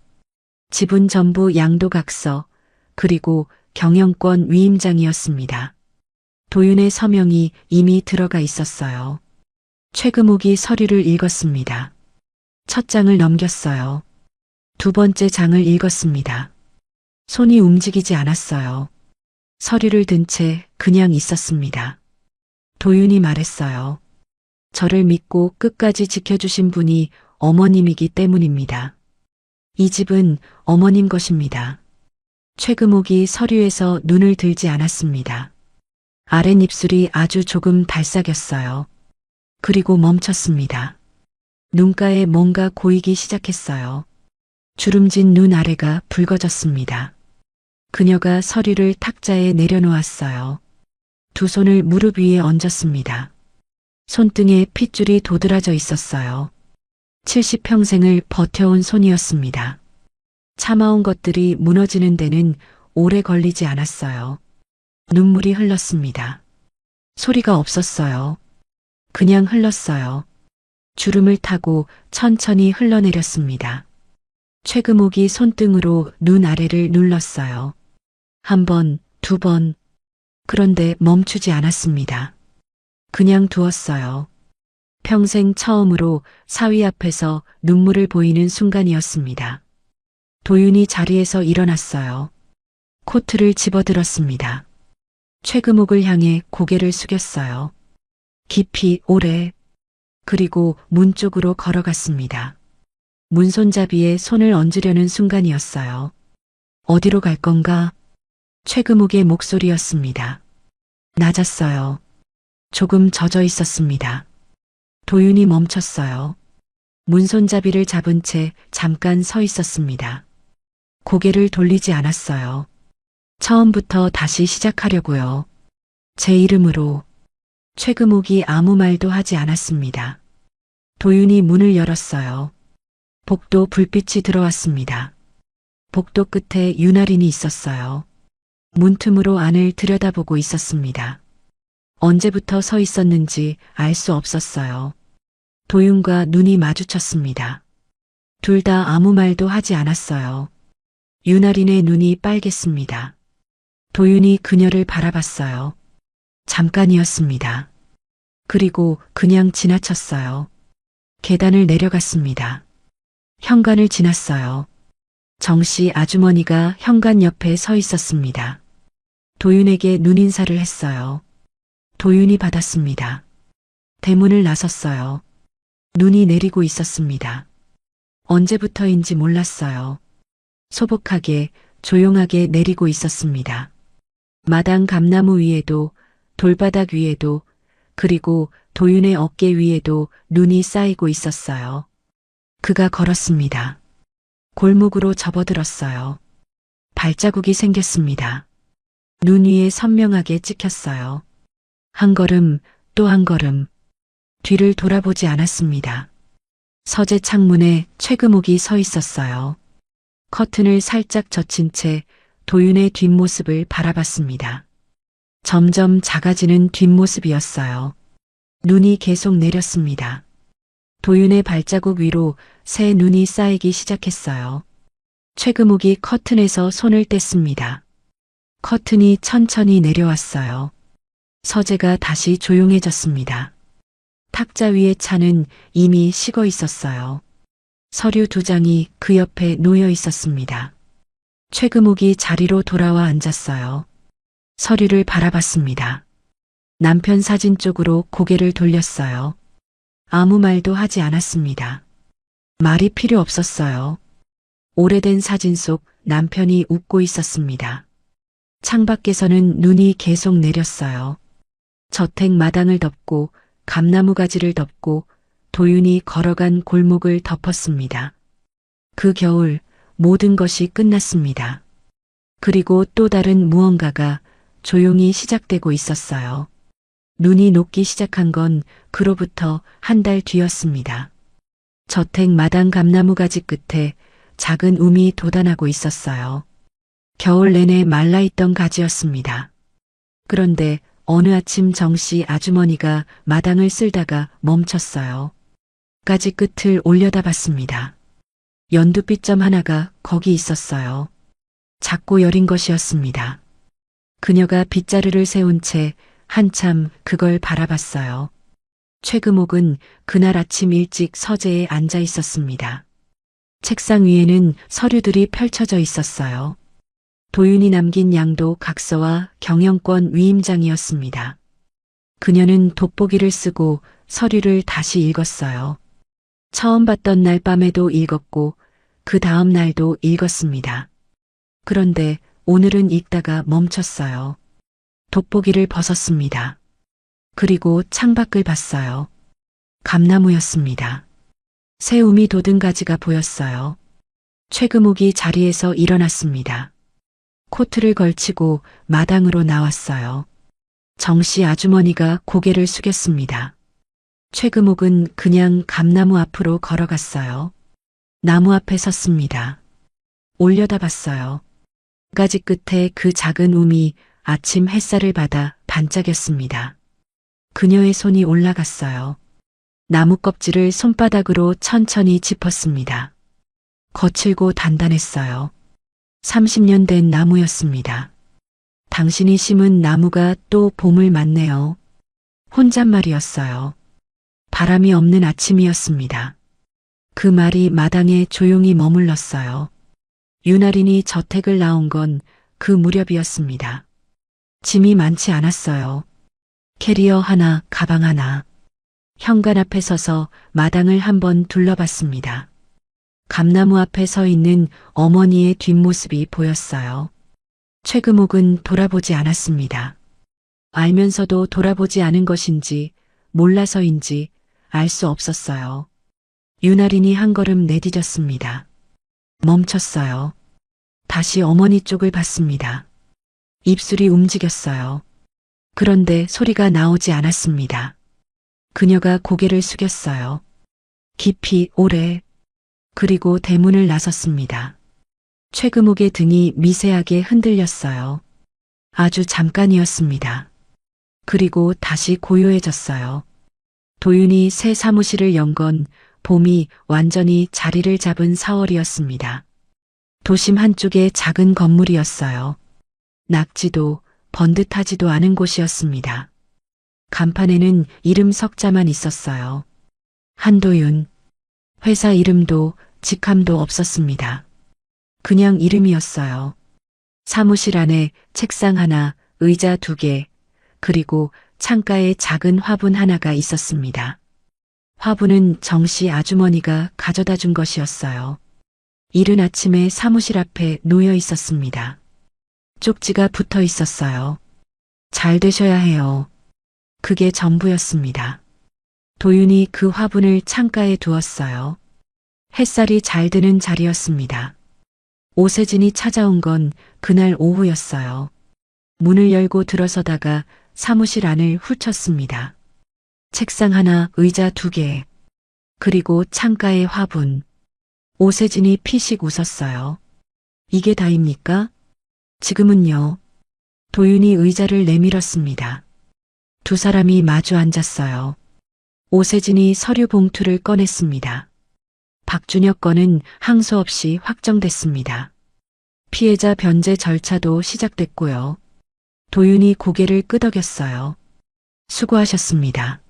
지분 전부 양도각서, 그리고 경영권 위임장이었습니다. 도윤의 서명이 이미 들어가 있었어요. 최금옥이 서류를 읽었습니다. 첫 장을 넘겼어요. 두 번째 장을 읽었습니다. 손이 움직이지 않았어요. 서류를 든 채 그냥 있었습니다. 도윤이 말했어요. 저를 믿고 끝까지 지켜주신 분이 어머님이기 때문입니다. 이 집은 어머님 것입니다. 최금옥이 서류에서 눈을 들지 않았습니다. 아랫입술이 아주 조금 달싹였어요. 그리고 멈췄습니다. 눈가에 뭔가 고이기 시작했어요. 주름진 눈 아래가 붉어졌습니다. 그녀가 서류를 탁자에 내려놓았어요. 두 손을 무릎 위에 얹었습니다. 손등에 핏줄이 도드라져 있었어요. 70평생을 버텨온 손이었습니다. 참아온 것들이 무너지는 데는 오래 걸리지 않았어요. 눈물이 흘렀습니다. 소리가 없었어요. 그냥 흘렀어요. 주름을 타고 천천히 흘러내렸습니다. 최금옥이 손등으로 눈 아래를 눌렀어요. 한 번, 두 번. 그런데 멈추지 않았습니다. 그냥 두었어요. 평생 처음으로 사위 앞에서 눈물을 보이는 순간이었습니다. 도윤이 자리에서 일어났어요. 코트를 집어들었습니다. 최금옥을 향해 고개를 숙였어요. 깊이 오래. 그리고 문 쪽으로 걸어갔습니다. 문손잡이에 손을 얹으려는 순간이었어요. 어디로 갈 건가? 최금옥의 목소리였습니다. 낮았어요. 조금 젖어 있었습니다. 도윤이 멈췄어요. 문손잡이를 잡은 채 잠깐 서 있었습니다. 고개를 돌리지 않았어요. 처음부터 다시 시작하려고요. 제 이름으로. 최금옥이 아무 말도 하지 않았습니다. 도윤이 문을 열었어요. 복도 불빛이 들어왔습니다. 복도 끝에 윤아린이 있었어요. 문틈으로 안을 들여다보고 있었습니다. 언제부터 서 있었는지 알 수 없었어요. 도윤과 눈이 마주쳤습니다. 둘 다 아무 말도 하지 않았어요. 윤아린의 눈이 빨갰습니다. 도윤이 그녀를 바라봤어요. 잠깐이었습니다. 그리고 그냥 지나쳤어요. 계단을 내려갔습니다. 현관을 지났어요. 정씨 아주머니가 현관 옆에 서 있었습니다. 도윤에게 눈인사를 했어요. 도윤이 받았습니다. 대문을 나섰어요. 눈이 내리고 있었습니다. 언제부터인지 몰랐어요. 소복하게, 조용하게 내리고 있었습니다. 마당 감나무 위에도, 돌바닥 위에도, 그리고 도윤의 어깨 위에도 눈이 쌓이고 있었어요. 그가 걸었습니다. 골목으로 접어들었어요. 발자국이 생겼습니다. 눈 위에 선명하게 찍혔어요. 한 걸음, 또 한 걸음. 뒤를 돌아보지 않았습니다. 서재 창문에 최금옥이 서 있었어요. 커튼을 살짝 젖힌 채 도윤의 뒷모습을 바라봤습니다. 점점 작아지는 뒷모습이었어요. 눈이 계속 내렸습니다. 도윤의 발자국 위로 새 눈이 쌓이기 시작했어요. 최금옥이 커튼에서 손을 뗐습니다. 커튼이 천천히 내려왔어요. 서재가 다시 조용해졌습니다. 탁자 위의 차는 이미 식어 있었어요. 서류 2장이 그 옆에 놓여 있었습니다. 최금옥이 자리로 돌아와 앉았어요. 서류를 바라봤습니다. 남편 사진 쪽으로 고개를 돌렸어요. 아무 말도 하지 않았습니다. 말이 필요 없었어요. 오래된 사진 속 남편이 웃고 있었습니다. 창밖에서는 눈이 계속 내렸어요. 저택 마당을 덮고 감나무 가지를 덮고 도윤이 걸어간 골목을 덮었습니다. 그 겨울 모든 것이 끝났습니다. 그리고 또 다른 무언가가 조용히 시작되고 있었어요. 눈이 녹기 시작한 건 그로부터 한 달 뒤였습니다. 저택 마당 감나무 가지 끝에 작은 움이 돋아나고 있었어요. 겨울 내내 말라있던 가지였습니다. 그런데 어느 아침 정씨 아주머니가 마당을 쓸다가 멈췄어요. 가지 끝을 올려다봤습니다. 연두빛점 하나가 거기 있었어요. 작고 여린 것이었습니다. 그녀가 빗자루를 세운 채 한참 그걸 바라봤어요. 최금옥은 그날 아침 일찍 서재에 앉아 있었습니다. 책상 위에는 서류들이 펼쳐져 있었어요. 도윤이 남긴 양도 각서와 경영권 위임장이었습니다. 그녀는 돋보기를 쓰고 서류를 다시 읽었어요. 처음 봤던 날 밤에도 읽었고 그 다음 날도 읽었습니다. 그런데 오늘은 읽다가 멈췄어요. 돋보기를 벗었습니다. 그리고 창밖을 봤어요. 감나무였습니다. 새 움이 돋은 가지가 보였어요. 최금옥이 자리에서 일어났습니다. 코트를 걸치고 마당으로 나왔어요. 정씨 아주머니가 고개를 숙였습니다. 최금옥은 그냥 감나무 앞으로 걸어갔어요. 나무 앞에 섰습니다. 올려다봤어요. 가지 끝에 그 작은 움이 아침 햇살을 받아 반짝였습니다. 그녀의 손이 올라갔어요. 나무 껍질을 손바닥으로 천천히 짚었습니다. 거칠고 단단했어요. 30년 된 나무였습니다. 당신이 심은 나무가 또 봄을 맞네요. 혼잣말이었어요. 바람이 없는 아침이었습니다. 그 말이 마당에 조용히 머물렀어요. 윤아린이 저택을 나온 건 그 무렵이었습니다. 짐이 많지 않았어요. 캐리어 하나, 가방 하나. 현관 앞에 서서 마당을 한번 둘러봤습니다. 감나무 앞에 서 있는 어머니의 뒷모습이 보였어요. 최금옥은 돌아보지 않았습니다. 알면서도 돌아보지 않은 것인지 몰라서인지 알 수 없었어요. 윤아린이 한 걸음 내디뎠습니다. 멈췄어요. 다시 어머니 쪽을 봤습니다. 입술이 움직였어요. 그런데 소리가 나오지 않았습니다. 그녀가 고개를 숙였어요. 깊이 오래. 그리고 대문을 나섰습니다. 최금옥의 등이 미세하게 흔들렸어요. 아주 잠깐이었습니다. 그리고 다시 고요해졌어요. 도윤이 새 사무실을 연 건 봄이 완전히 자리를 잡은 4월이었습니다. 도심 한쪽의 작은 건물이었어요. 낙지도 번듯하지도 않은 곳이었습니다. 간판에는 이름 석자만 있었어요. 한도윤. 회사 이름도 직함도 없었습니다. 그냥 이름이었어요. 사무실 안에 책상 하나, 의자 2개, 그리고 창가에 작은 화분 하나가 있었습니다. 화분은 정씨 아주머니가 가져다 준 것이었어요. 이른 아침에 사무실 앞에 놓여 있었습니다. 쪽지가 붙어 있었어요. 잘 되셔야 해요. 그게 전부였습니다. 도윤이 그 화분을 창가에 두었어요. 햇살이 잘 드는 자리였습니다. 오세진이 찾아온 건 그날 오후였어요. 문을 열고 들어서다가 사무실 안을 훑었습니다. 책상 하나, 의자 2개, 그리고 창가에 화분. 오세진이 피식 웃었어요. 이게 다입니까? 지금은요. 도윤이 의자를 내밀었습니다. 두 사람이 마주 앉았어요. 오세진이 서류 봉투를 꺼냈습니다. 박준혁 건은 항소 없이 확정됐습니다. 피해자 변제 절차도 시작됐고요. 도윤이 고개를 끄덕였어요. 수고하셨습니다.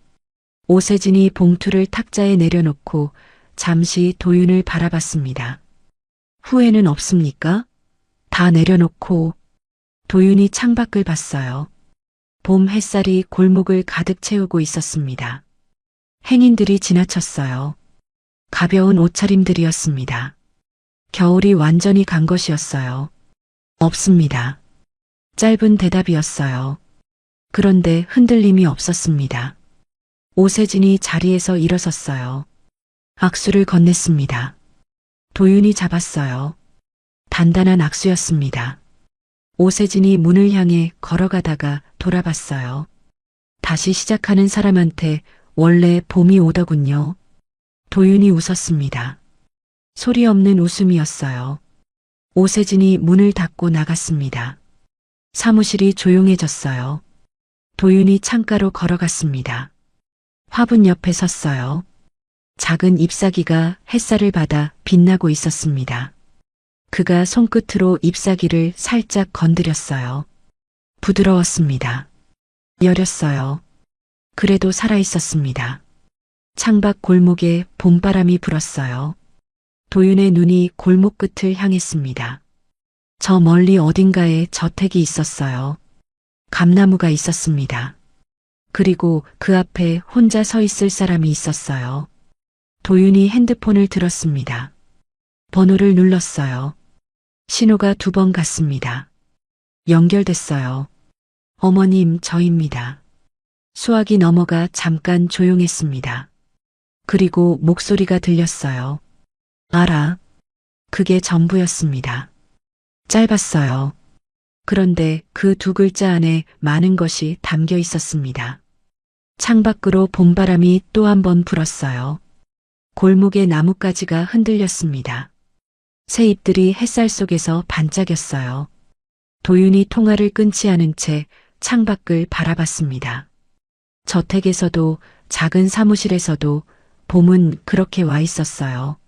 오세진이 봉투를 탁자에 내려놓고 잠시 도윤을 바라봤습니다. 후회는 없습니까? 다 내려놓고. 도윤이 창밖을 봤어요. 봄 햇살이 골목을 가득 채우고 있었습니다. 행인들이 지나쳤어요. 가벼운 옷차림들이었습니다. 겨울이 완전히 간 것이었어요. 없습니다. 짧은 대답이었어요. 그런데 흔들림이 없었습니다. 오세진이 자리에서 일어섰어요. 악수를 건넸습니다. 도윤이 잡았어요. 단단한 악수였습니다. 오세진이 문을 향해 걸어가다가 돌아봤어요. 다시 시작하는 사람한테 원래 봄이 오더군요. 도윤이 웃었습니다. 소리 없는 웃음이었어요. 오세진이 문을 닫고 나갔습니다. 사무실이 조용해졌어요. 도윤이 창가로 걸어갔습니다. 화분 옆에 섰어요. 작은 잎사귀가 햇살을 받아 빛나고 있었습니다. 그가 손끝으로 잎사귀를 살짝 건드렸어요. 부드러웠습니다. 여렸어요. 그래도 살아있었습니다. 창밖 골목에 봄바람이 불었어요. 도윤의 눈이 골목 끝을 향했습니다. 저 멀리 어딘가에 저택이 있었어요. 감나무가 있었습니다. 그리고 그 앞에 혼자 서 있을 사람이 있었어요. 도윤이 핸드폰을 들었습니다. 번호를 눌렀어요. 신호가 2번 갔습니다. 연결됐어요. 어머님, 저입니다. 수화기 넘어가 잠깐 조용했습니다. 그리고 목소리가 들렸어요. 알아. 그게 전부였습니다. 짧았어요. 그런데 그 2글자 안에 많은 것이 담겨 있었습니다. 창밖으로 봄바람이 또 한 번 불었어요. 골목의 나뭇가지가 흔들렸습니다. 새 잎들이 햇살 속에서 반짝였어요. 도윤이 통화를 끊지 않은 채 창밖을 바라봤습니다. 저택에서도 작은 사무실에서도 봄은 그렇게 와 있었어요.